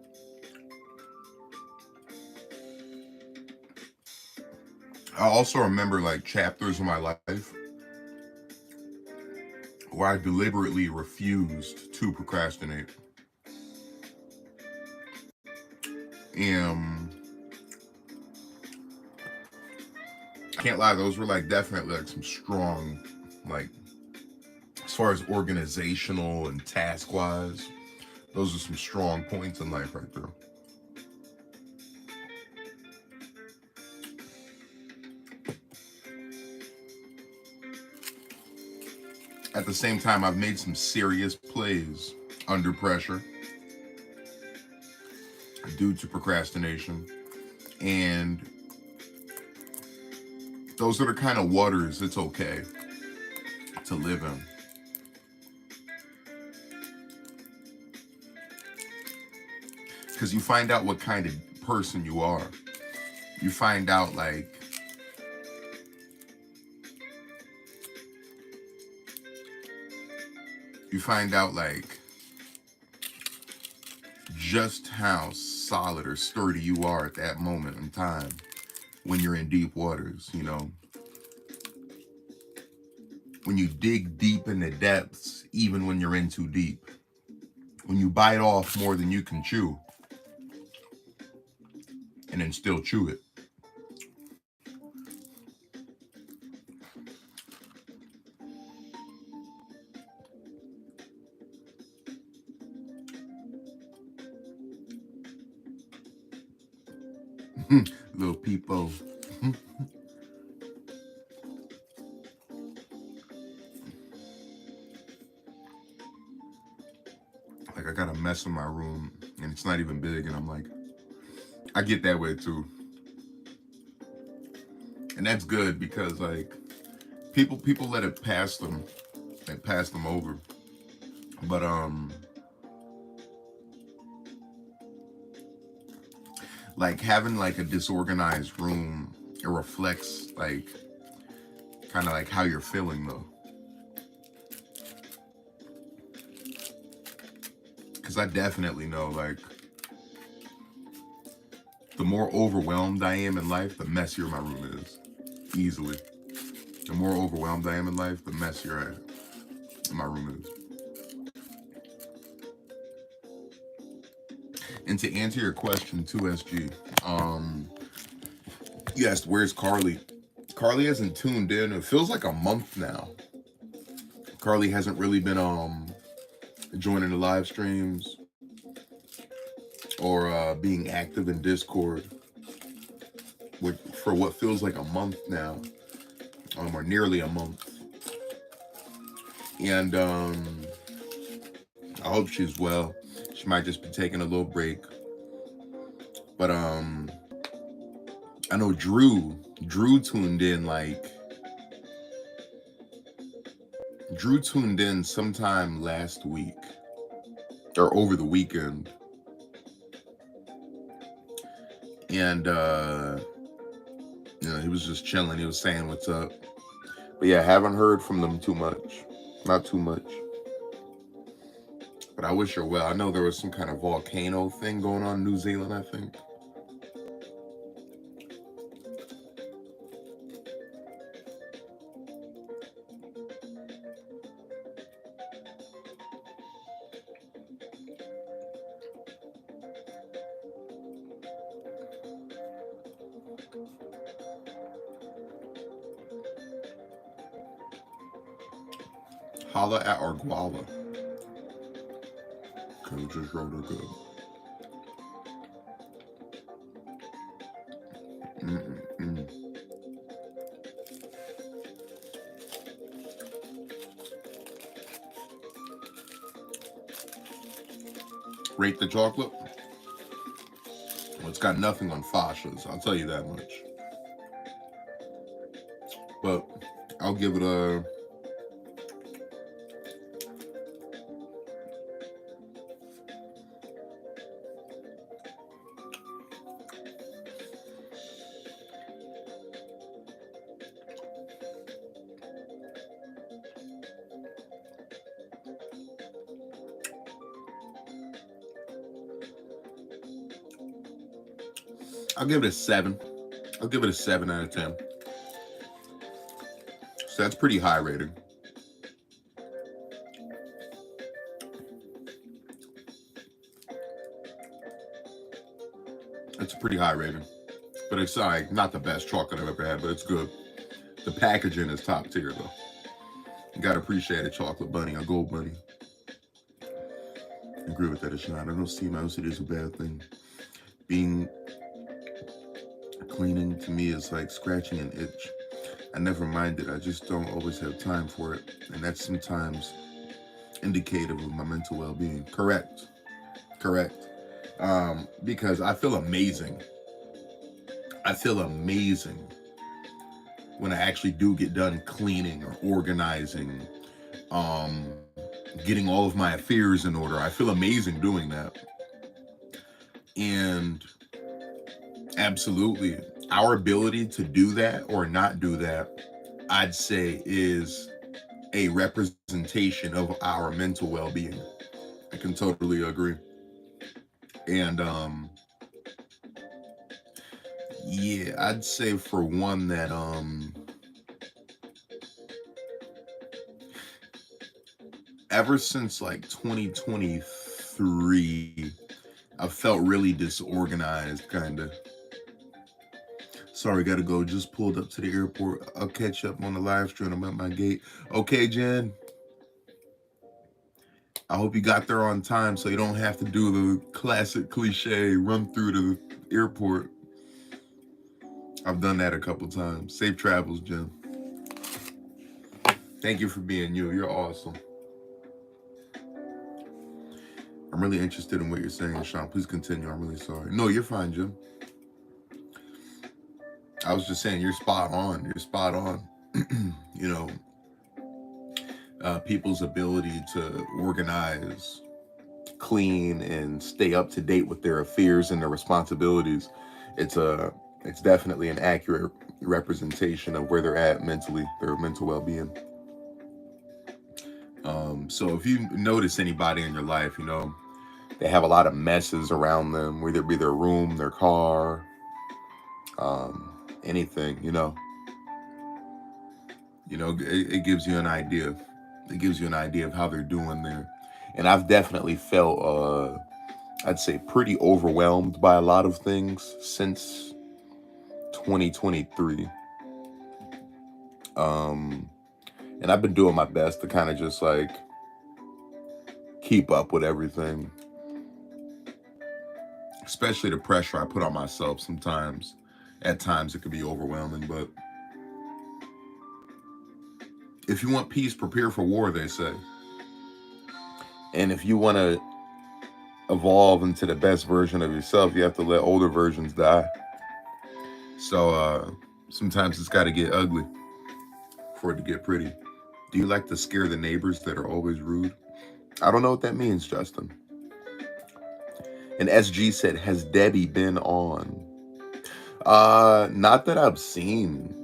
I also remember like chapters of my life where I deliberately refused to procrastinate. And I can't lie, those were like definitely like some strong, like as far as organizational and task wise, those are some strong points in life right there. At the same time, I've made some serious plays under pressure due to procrastination. And those are the kind of waters it's okay to live in. Because you find out what kind of person you are. You find out like just how solid or sturdy you are at that moment in time when you're in deep waters, you know. When you dig deep in the depths, even when you're in too deep. When you bite off more than you can chew, and then still chew it. Little people. Like I got a mess in my room and it's not even big, and I'm like, I get that way too. And that's good because like people let it pass them. They pass them over. But like having like a disorganized room, it reflects like kind of like how you're feeling though. Because I definitely know like the more overwhelmed I am in life, the messier my room is. Easily. The more overwhelmed I am in life, the messier my room is. And to answer your question too, SG, you asked where's Carly? Carly hasn't tuned in. It feels like a month now. Carly hasn't really been joining the live streams or being active in Discord for what feels like a month now, or nearly a month. And I hope she's well. She might just be taking a little break. But I know Drew tuned in sometime last week or over the weekend. And he was just chilling. He was saying what's up. But yeah, haven't heard from them too much. Not too much. But I wish her well. I know there was some kind of volcano thing going on in New Zealand, I think. Holla at Arguala. Okay, we just wrote her good. Rate the chocolate. Well, it's got nothing on Fasha's, I'll tell you that much. But I'll give it a... I'll give it a 7. I'll give it a 7 out of 10. So that's pretty high rating. It's a pretty high rating. But it's like not the best chocolate I've ever had, but it's good. The packaging is top tier though. You gotta appreciate a chocolate bunny, a gold bunny. I agree with that, it's not. I don't see OCD as a bad thing. Being cleaning to me is like scratching an itch. I never mind it. I just don't always have time for it. And that's sometimes indicative of my mental well-being. Correct. Because I feel amazing. I feel amazing when I actually do get done cleaning or organizing, getting all of my affairs in order. I feel amazing doing that. And absolutely, our ability to do that or not do that, I'd say, is a representation of our mental well-being. I can totally agree. And yeah, I'd say for one that ever since like 2023, I felt really disorganized, kind of. Sorry, gotta go. Just pulled up to the airport. I'll catch up on the live stream. I'm at my gate. Okay, Jen. I hope you got there on time so you don't have to do the classic cliche run through to the airport. I've done that a couple times. Safe travels, Jen. Thank you for being you. You're awesome. I'm really interested in what you're saying, Sean. Please continue. I'm really sorry. No, you're fine, Jim. I was just saying, you're spot on. You're spot on. You know, people's ability to organize, clean, and stay up to date with their affairs and their responsibilities. It's definitely an accurate representation of where they're at mentally, their mental well-being. So if you notice anybody in your life, you know, they have a lot of messes around them, whether it be their room, their car, anything, you know, it gives you an idea. It gives you an idea of how they're doing there. And I've definitely felt, I'd say, pretty overwhelmed by a lot of things since 2023. And I've been doing my best to kind of just like keep up with everything, especially the pressure I put on myself sometimes. At times it could be overwhelming, but if you want peace, prepare for war, they say. And if you want to evolve into the best version of yourself, you have to let older versions die. So sometimes it's got to get ugly for it to get pretty. Do you like to scare the neighbors that are always rude? I don't know what that means, Justin. And SG said, has Debbie been on? Not that I've seen.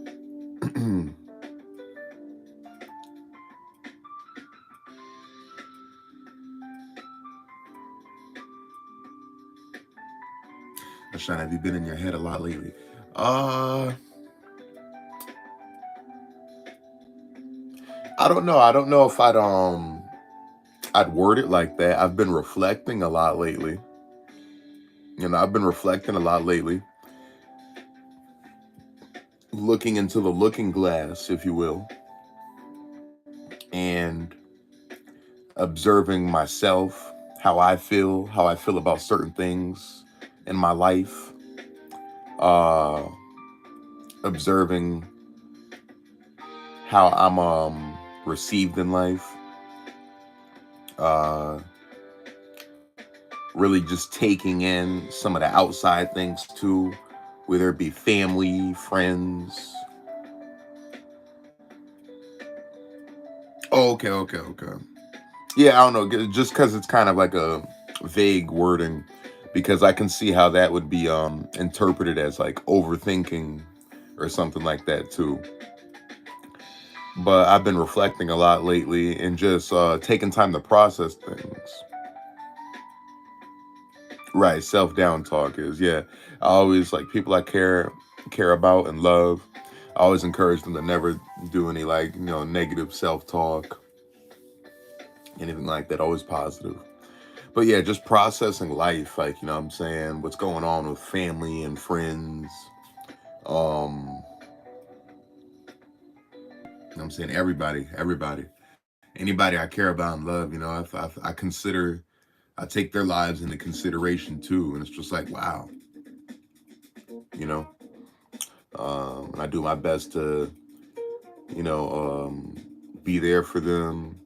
Sean, have you been in your head a lot lately? I don't know. I don't know if I'd word it like that. I've been reflecting a lot lately. Looking into the looking glass, if you will, and observing myself, how I feel about certain things in my life, observing how I'm received in life, really just taking in some of the outside things too, whether it be family, friends. Oh, okay. Yeah, I don't know, just because it's kind of like a vague wording, because I can see how that would be interpreted as like overthinking or something like that too. But I've been reflecting a lot lately and just taking time to process things. Right, self down talk is, yeah. I always like people I care about and love. I always encourage them to never do any like, negative self talk, anything like that. Always positive. But yeah, just processing life, like, what I'm saying, what's going on with family and friends. Um, I'm saying everybody, anybody I care about and love. I consider, I take their lives into consideration too, and it's just like, wow, you know. And I do my best to, you know, um, be there for them,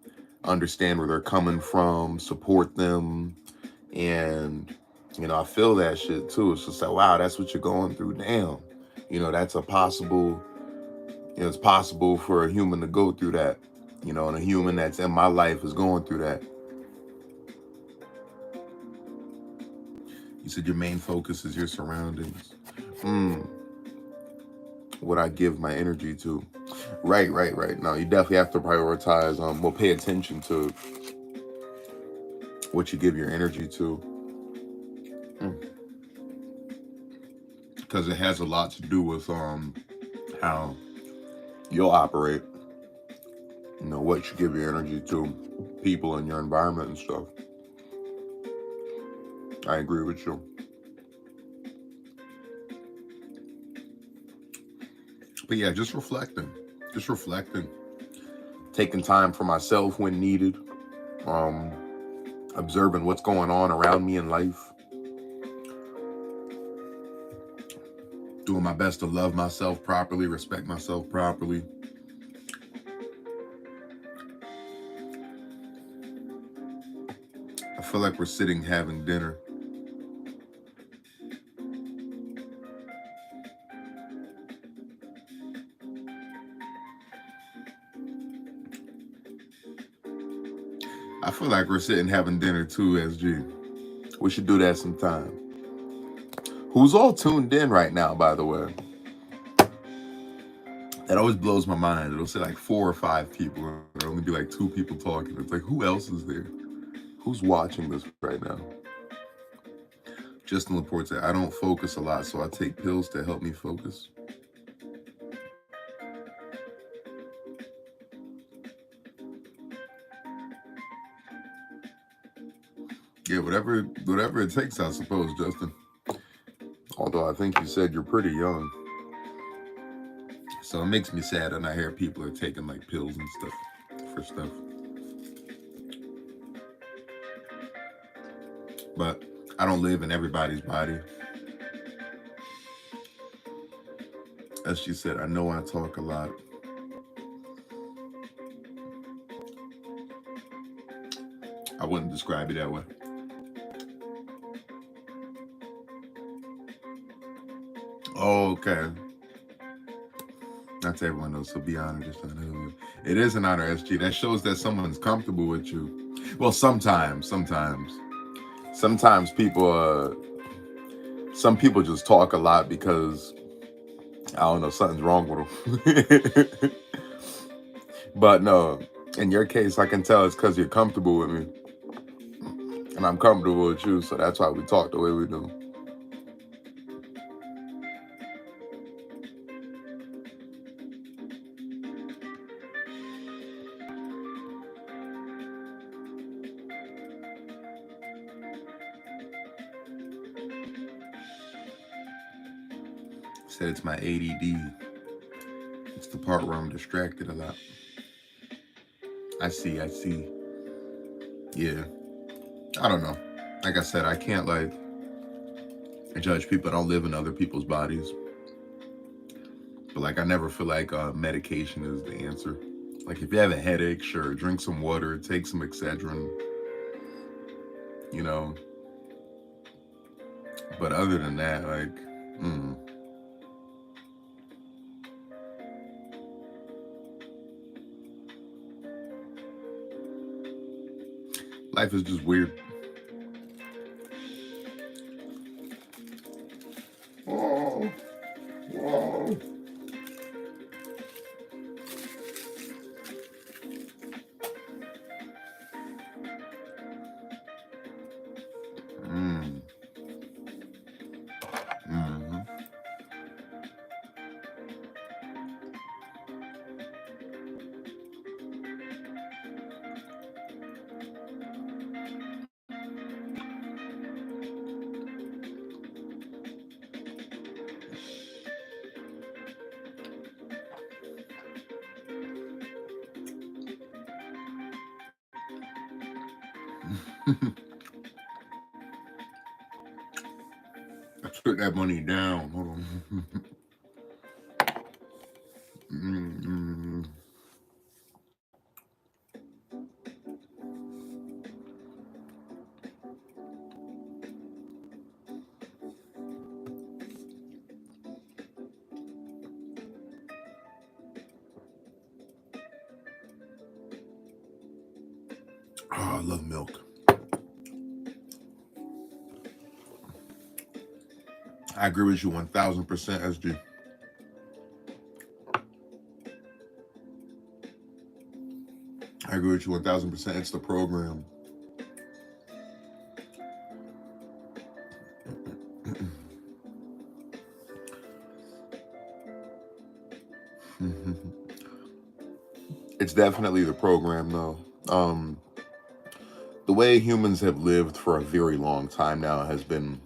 understand where they're coming from, support them, and I feel that shit too. It's just like, wow, that's what you're going through. Damn, that's a possible. It's possible for a human to go through that. And a human that's in my life is going through that. You said your main focus is your surroundings. What I give my energy to. Right. No, you definitely have to prioritize. Pay attention to what you give your energy to, because it has a lot to do with how you'll operate. What you give your energy to, people in your environment and stuff. I agree with you. But yeah, just reflecting, taking time for myself when needed, observing what's going on around me in life, doing my best to love myself properly, respect myself properly. I feel like we're sitting having dinner. I feel like we're sitting having dinner too, SG. We should do that sometime. Who's all tuned in right now, by the way? That always blows my mind. It'll say like 4 or 5 people, and there'll only be like 2 people talking. It's like, who else is there? Who's watching this right now? Justin Laporte said, I don't focus a lot, so I take pills to help me focus. Yeah, whatever it takes, I suppose, Justin. Although I think you said you're pretty young. So it makes me sad when I hear people are taking like pills and stuff for stuff. But I don't live in everybody's body. As she said, I know I talk a lot. I wouldn't describe it that way. Oh, okay. Not to everyone though, so be honored. It is an honor, SG. That shows that someone's comfortable with you. Well, sometimes people, some people just talk a lot because, I don't know, something's wrong with them. But no, in your case, I can tell it's because you're comfortable with me. And I'm comfortable with you, so that's why we talk the way we do. Said it's my ADD. It's the part where I'm distracted a lot. I see. Yeah. I don't know. Like I said, I can't like judge people. I don't live in other people's bodies. But like, I never feel like medication is the answer. Like, if you have a headache, sure, drink some water, take some Excedrin. But other than that, like, life is just weird. Oh, whoa. Mm-hmm. I took that money down. Hold on. Mm-hmm. Oh, I love milk. I agree with you 1000%, SG. I agree with you 1000%. It's the program. It's definitely the program, though. The way humans have lived for a very long time now has been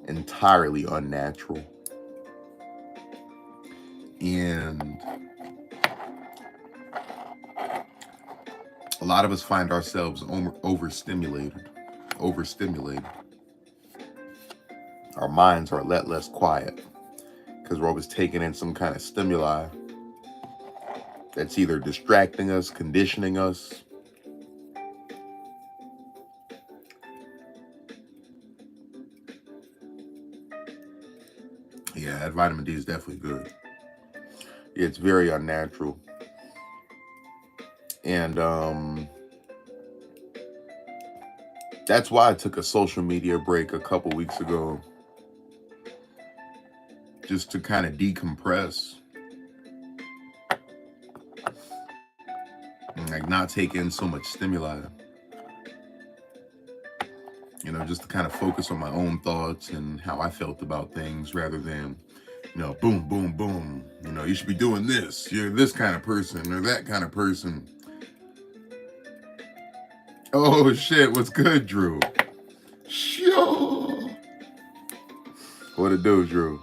entirely unnatural. And a lot of us find ourselves overstimulated. Overstimulated. Our minds are let less quiet because we're always taking in some kind of stimuli that's either distracting us, conditioning us. Yeah, that vitamin D is definitely good. It's very unnatural. And that's why I took a social media break a couple weeks ago, just to kind of decompress and like not take in so much stimuli. You know, just to kind of focus on my own thoughts and how I felt about things rather than, you know, boom, boom, boom. You know, you should be doing this. You're this kind of person or that kind of person. Oh shit, what's good, Drew? Sure. What it do, Drew?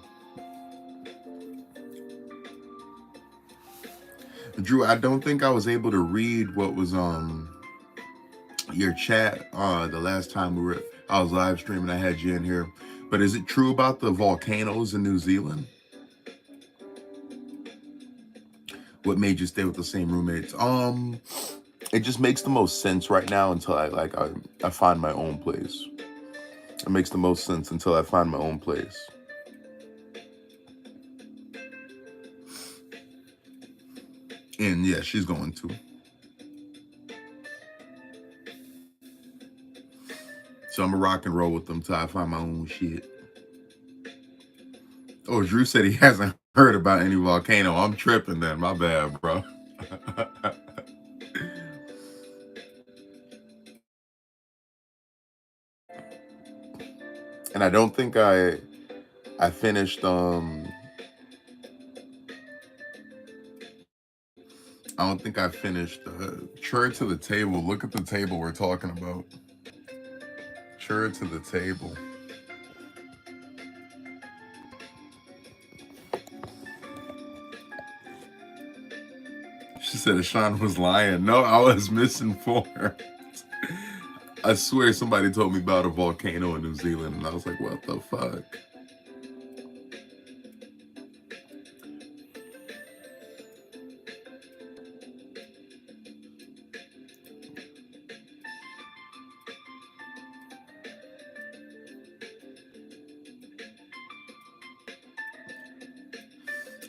Drew, I don't think I was able to read what was your chat the last time I was live streaming. I had you in here. But is it true about the volcanoes in New Zealand? What made you stay with the same roommates? It just makes the most sense right now until I find my own place. It makes the most sense until I find my own place. And yeah, she's going to. So I'm gonna rock and roll with them till I find my own shit. Oh, Drew said he hasn't heard about any volcano. I'm tripping then. My bad, bro. And I don't think I finished I don't think I finished Chur to the Table. Look at the table we're talking about. Chur to the Table. She said Sean was lying. No, I was misinformed. I swear somebody told me about a volcano in New Zealand, and I was like, what the fuck?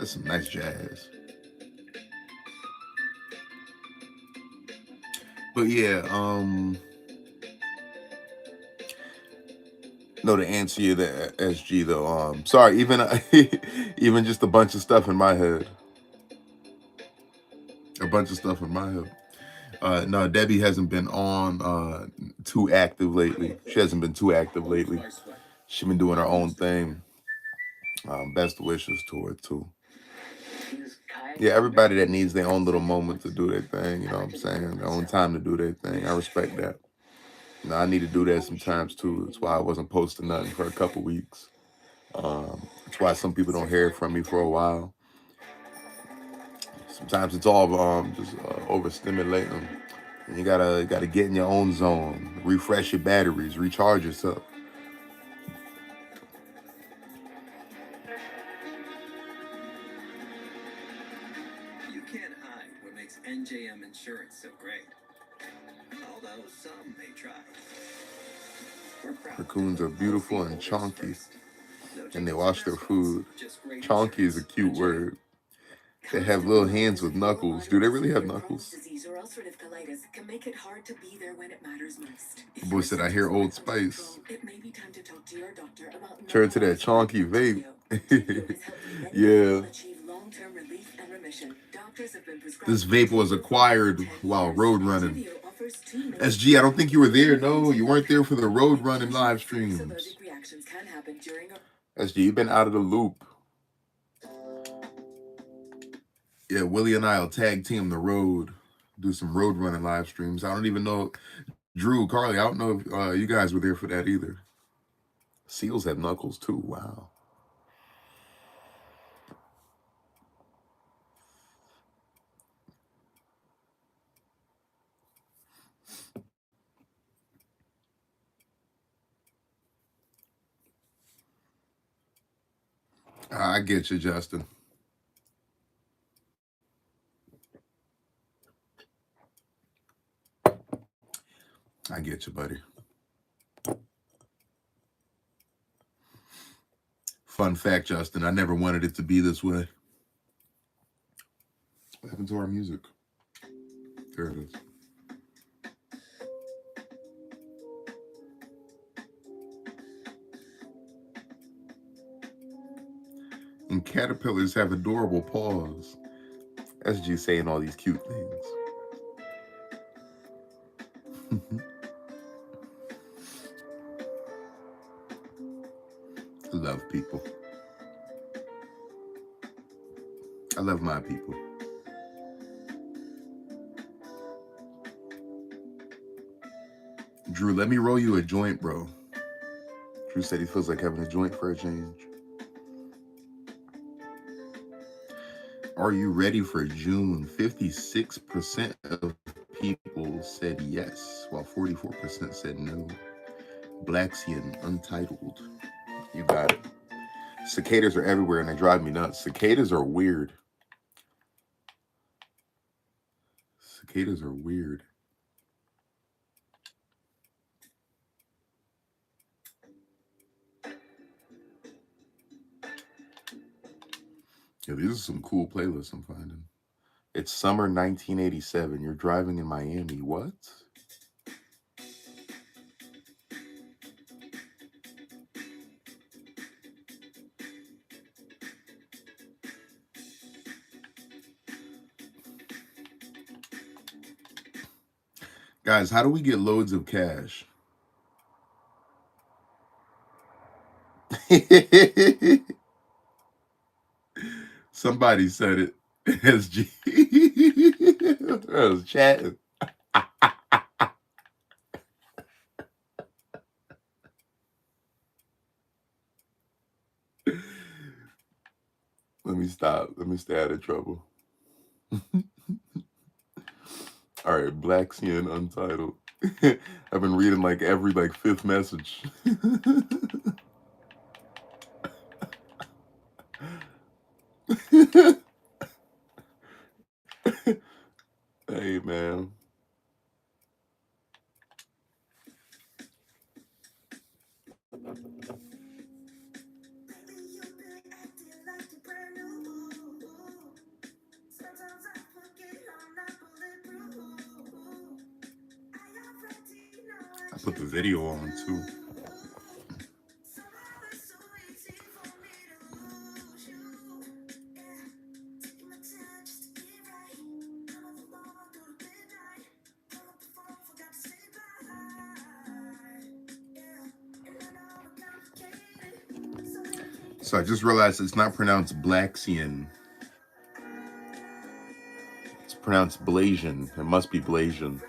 That's some nice jazz. But yeah, no, to answer you, the SG though. Sorry, even even just a bunch of stuff in my head. A bunch of stuff in my head. No, Debbie hasn't been on too active lately. She hasn't been too active lately. She's been doing her own thing. Best wishes to her too. Yeah, everybody that needs their own little moment to do their thing, you know what I'm saying? Their own time to do their thing. I respect that. You know, I need to do that sometimes too. That's why I wasn't posting nothing for a couple weeks. That's why some people don't hear from me for a while. Sometimes it's all just overstimulating. And you gotta get in your own zone, refresh your batteries, recharge yourself. You can't hide what makes NJM Insurance so great. Although some may try. Raccoons are beautiful and chonky, and they wash their food. Chonky is a cute word. They have little hands with knuckles. Do they really have knuckles? The boy said, I hear Old Spice. Turn to that chonky vape. Yeah. This vape was acquired while road running. SG, I don't think you were there. No, you weren't there for the road running live streams. SG, you've been out of the loop. Yeah, Willie and I will tag team the road, do some road running live streams. I don't even know, Drew, Carly, I don't know if you guys were there for that either. Seals have knuckles too. Wow. I get you, Justin. I get you, buddy. Fun fact, Justin, I never wanted it to be this way. What happened to our music? There it is. And caterpillars have adorable paws. SG saying all these cute things. I love people. I love my people. Drew, let me roll you a joint, bro. Drew said he feels like having a joint for a change. Are you ready for June? 56% of people said yes, while 44% said no. Blacksian, Untitled. You got it. Cicadas are everywhere and they drive me nuts. Cicadas are weird. Cicadas are weird. Yeah, these are some cool playlists I'm finding. It's summer 1987. You're driving in Miami. What? Guys, how do we get loads of cash? Somebody said it. SG. I was chatting. Let me stop. Let me stay out of trouble. All right, Blacksian, Untitled. I've been reading like every fifth message. Hey, man. Put the video on too. So I just realized it's not pronounced Blaxian. It's pronounced Blasian. It must be Blasian.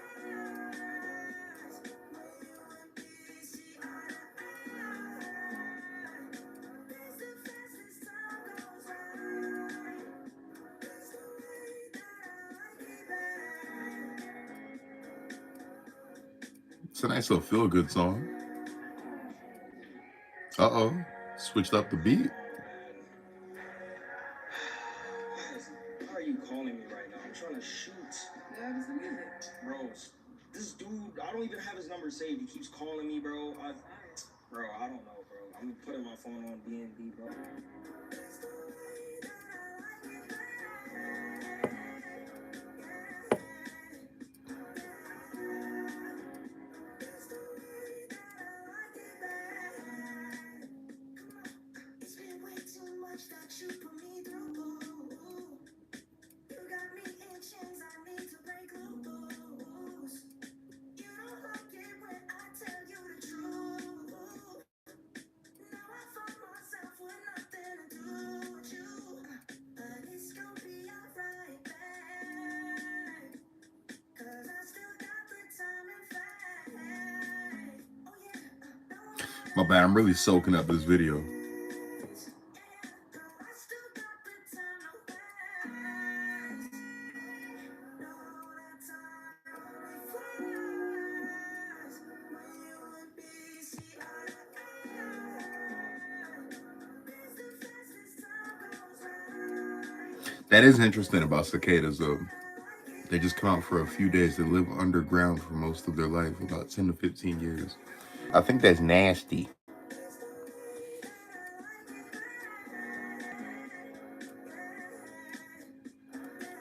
It's a nice little feel-good song. Uh-oh. Switched up the beat. Why are you calling me right now? I'm trying to shoot. Yeah, it's the music. Bro, this dude, I don't even have his number saved. He keeps calling me, bro. Bro, I don't know, bro. I'm putting my phone on DND, bro. My bad, I'm really soaking up this video. That is interesting about cicadas, though. They just come out for a few days. They live underground for most of their life, about 10 to 15 years. I think that's nasty.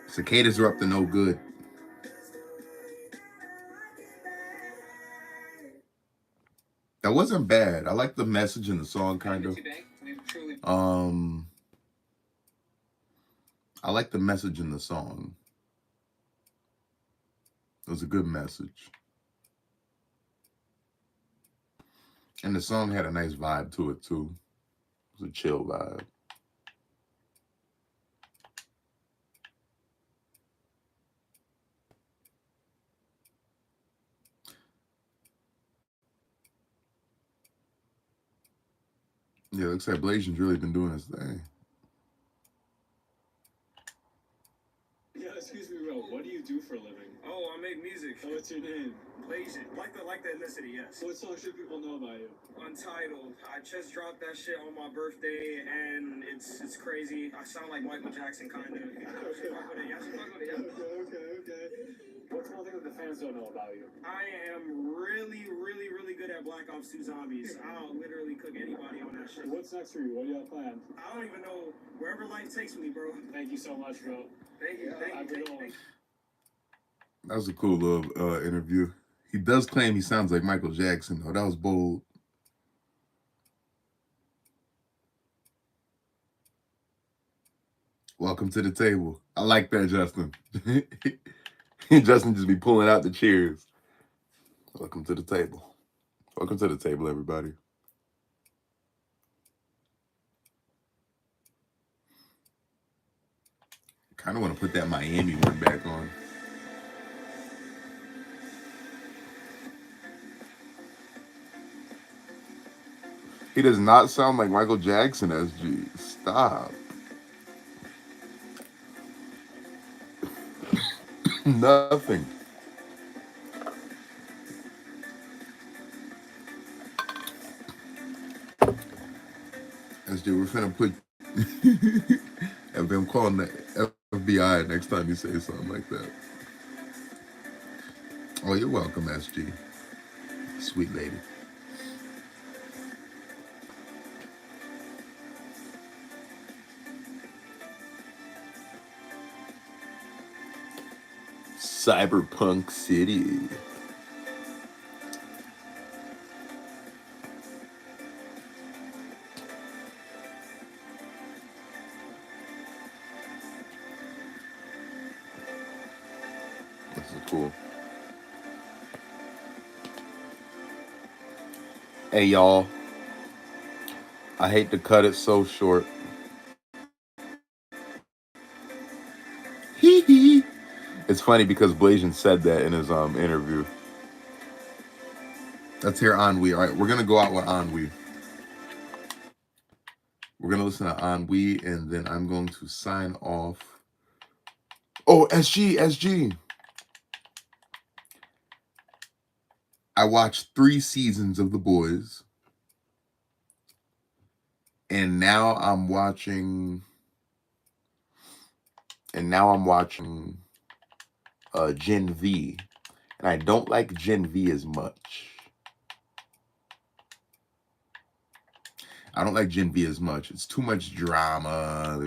Cicadas are up to no good. That wasn't bad. I like the message in the song, kind of. I like the message in the song. It was a good message. And the song had a nice vibe to it, too. It was a chill vibe. Yeah, looks like Blasian's really been doing his thing. Yeah, excuse me, bro. What do you do for a living? Oh, I make music. Oh, what's your name? Blasian. Like the ethnicity, yes. What song should people know about you? Untitled. I just dropped that shit on my birthday, and it's crazy. I sound like Michael Jackson, kind of. Okay. What's one thing that the fans don't know about you? I am really good at Black Ops 2 Zombies. I'll literally cook anybody on that shit. What's next for you? What do you have planned? I don't even know. Wherever life takes me, bro. Thank you so much, bro. Thank you. That was a cool little interview. He does claim he sounds like Michael Jackson, though. That was bold. Welcome to the table. I like that, Justin. Justin just be pulling out the chairs. Welcome to the table. Welcome to the table, everybody. Kind of want to put that Miami one back on. He does not sound like Michael Jackson, SG. Stop. Nothing. SG, we're finna put... I'm calling the FBI next time you say something like that. Oh, you're welcome, SG. Sweet lady. Cyberpunk City. cool. Hey, y'all. I hate to cut it so short. Hee hee. It's funny because Blasian said that in his interview. Let's hear Ennui. All right, we're gonna go out with Ennui. We're gonna listen to Ennui, and then I'm going to sign off. Oh, SG. I watched 3 seasons of The Boys, and now I'm watching. Gen V, and I don't like Gen V as much. It's too much drama.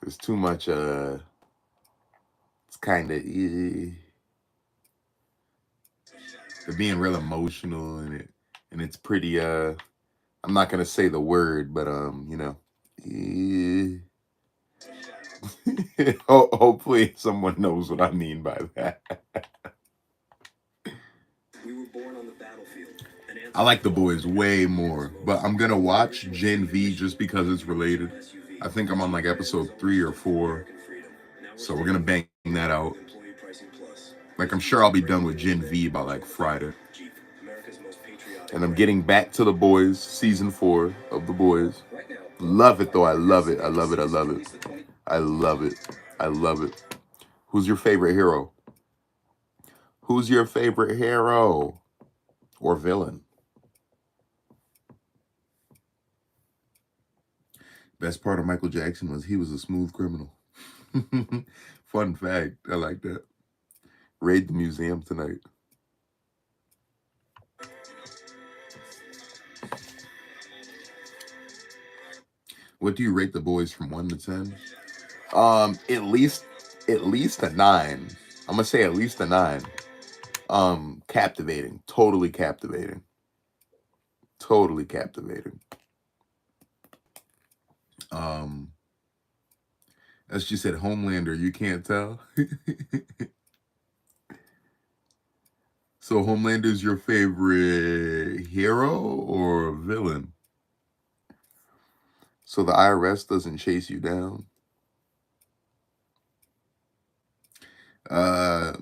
There's too much. It's kind of. They're being real emotional and it's pretty. I'm not gonna say the word, but hopefully someone knows what I mean by that. We were born on the battlefield. I like The Boys way more, but I'm gonna watch Gen V just because it's related. I think I'm on like episode 3 or 4, so we're gonna bang that out. Like, I'm sure I'll be done with Gen V by like Friday. And I'm getting back to The Boys, season 4 of The Boys. Love it though. I love it. Who's your favorite hero? Or villain? Best part of Michael Jackson was he was a smooth criminal. Fun fact. I like that. Raid the museum tonight. What do you rate The Boys from 1 to 10? At least a 9. I'm gonna say at least a 9. Captivating. Totally captivating. As she said, Homelander, you can't tell. So Homelander's your favorite hero or villain? So the IRS doesn't chase you down? Nah.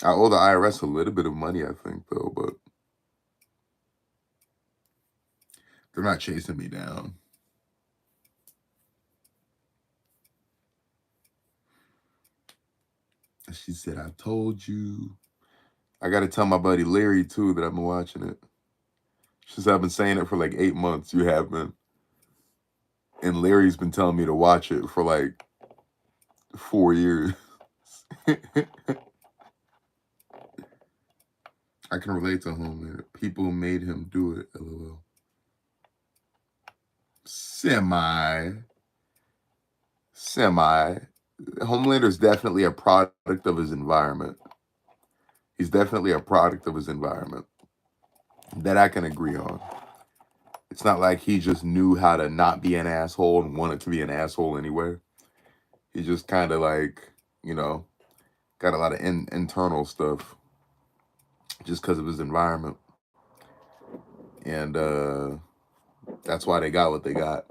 I owe the IRS a little bit of money, I think, though, but they're not chasing me down. She said, I told you. I got to tell my buddy Larry, too, that I've been watching it. She said, I've been saying it for like 8 months. You have been. And Larry's been telling me to watch it for like 4 years. I can relate to Homelander. People made him do it, LOL. Semi. Homelander's definitely a product of his environment. He's definitely a product of his environment. That I can agree on. It's not like he just knew how to not be an asshole and wanted to be an asshole anyway. He just kind of like, got a lot of internal stuff just because of his environment. And that's why they got what they got.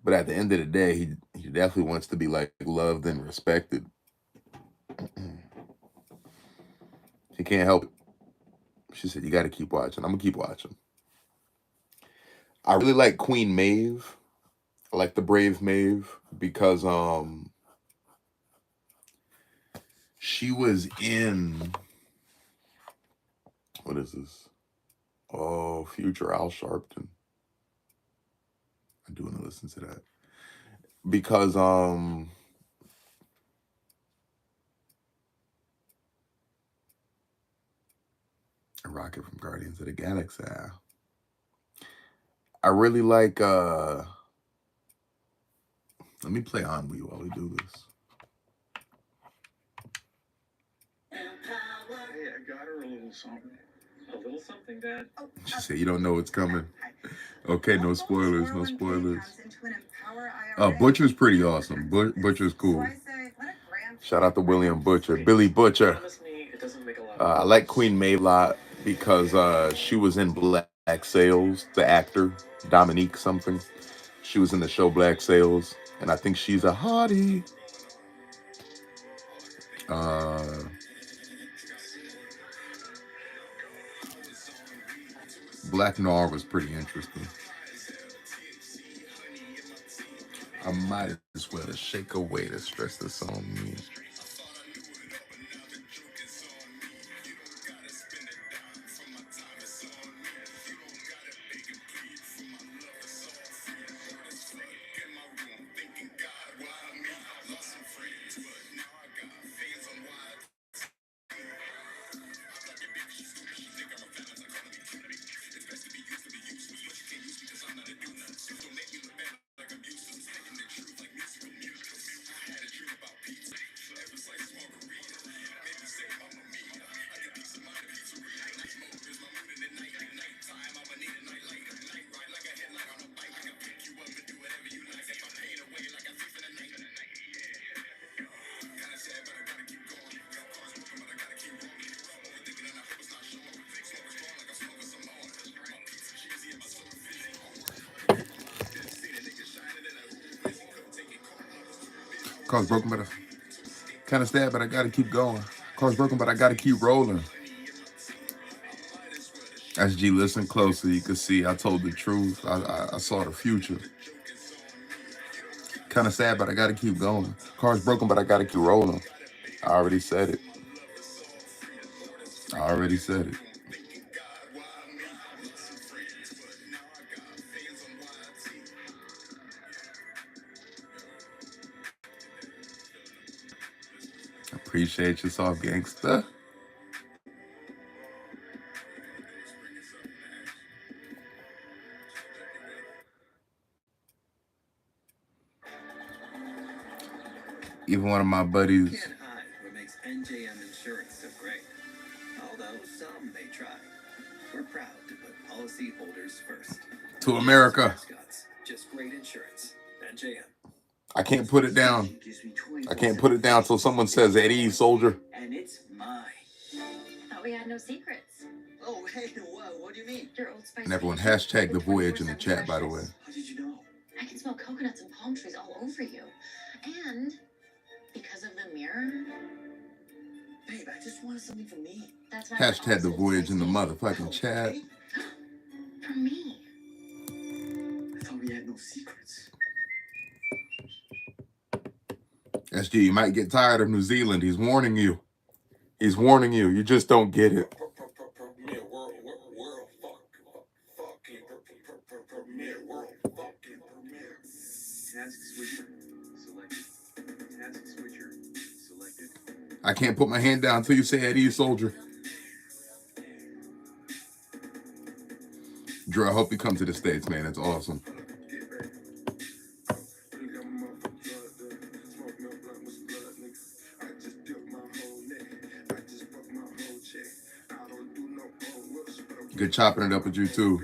But at the end of the day, he definitely wants to be like loved and respected. He can't help it. She said, you got to keep watching. I'm going to keep watching. I really like Queen Maeve. I like the Brave Maeve because she was in, what is this? Oh, Future Al Sharpton. I do want to listen to that. Because Rocket from Guardians of the Galaxy. I really like let me play Ennui while we do this. Hey, I got her a little something. A little something, Dad? She said you don't know what's coming. Okay, no spoilers. Butcher's pretty awesome. Butcher's cool. Shout out to William Butcher, Billy Butcher. Promise me it doesn't make a lot I of like noise. Queen Maeve a lot because she was in Black Sails, the actor, Dominique something. She was in the show Black Sails, and I think she's a hottie. Uh, Black Noir was pretty interesting. I might as well shake away the stress that's on me. Car's broken, but I kind of sad, but I gotta keep going. Car's broken, but I gotta keep rolling. SG, listen closely. You can see I told the truth. I saw the future. Kind of sad, but I gotta keep going. Car's broken, but I gotta keep rolling. I already said it. I already said it. Appreciate you, soft gangster. Even one of my buddies. Can't hide what makes NJM insurance so great. Although some may try. We're proud to put policyholders first. To America. Mascots, just great insurance. NJM. I can't put it down. I can't put it down till someone says at ease, soldier. And it's mine. Thought we had no secrets. Oh, hey, what do you mean? Your Old Spice. And everyone facial hashtag the with voyage in the 24/7 chat, by the way. freshness. How did you know? I can smell coconuts and palm trees all over you. And because of the mirror, Babe, I just wanted something for me. that's why Hashtag the Old voyage Spice in the facial. motherfucking chat. Babe, For me. I thought we had no secrets. SG, you might get tired of New Zealand. He's warning you. He's warning you. You just don't get it. Task switcher selected. Task switcher selected. I can't put my hand down until you say at ease, soldier. Drew, I hope you come to the States, man. It's awesome. Good chopping it up with you, too.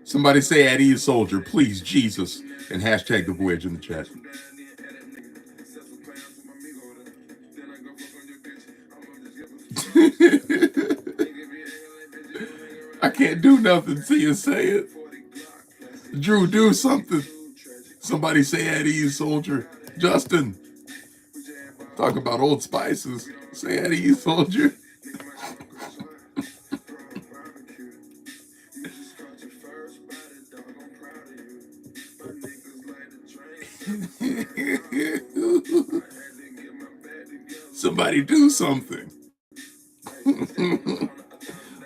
Somebody say at ease, soldier. Please, Jesus. And hashtag the voyage in the chat. I can't do nothing till you say it. Drew, do something. Somebody say at ease, soldier. Justin, talk about Old Spices. Say at ease, soldier. Somebody do something.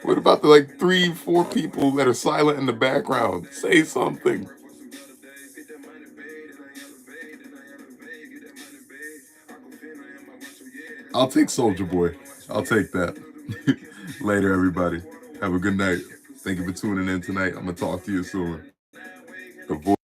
What about the 3-4 people that are silent in the background? Say something. I'll take Soldier Boy. I'll take that. Later, everybody. Have a good night. Thank you for tuning in tonight. I'm going to talk to you soon. The voice.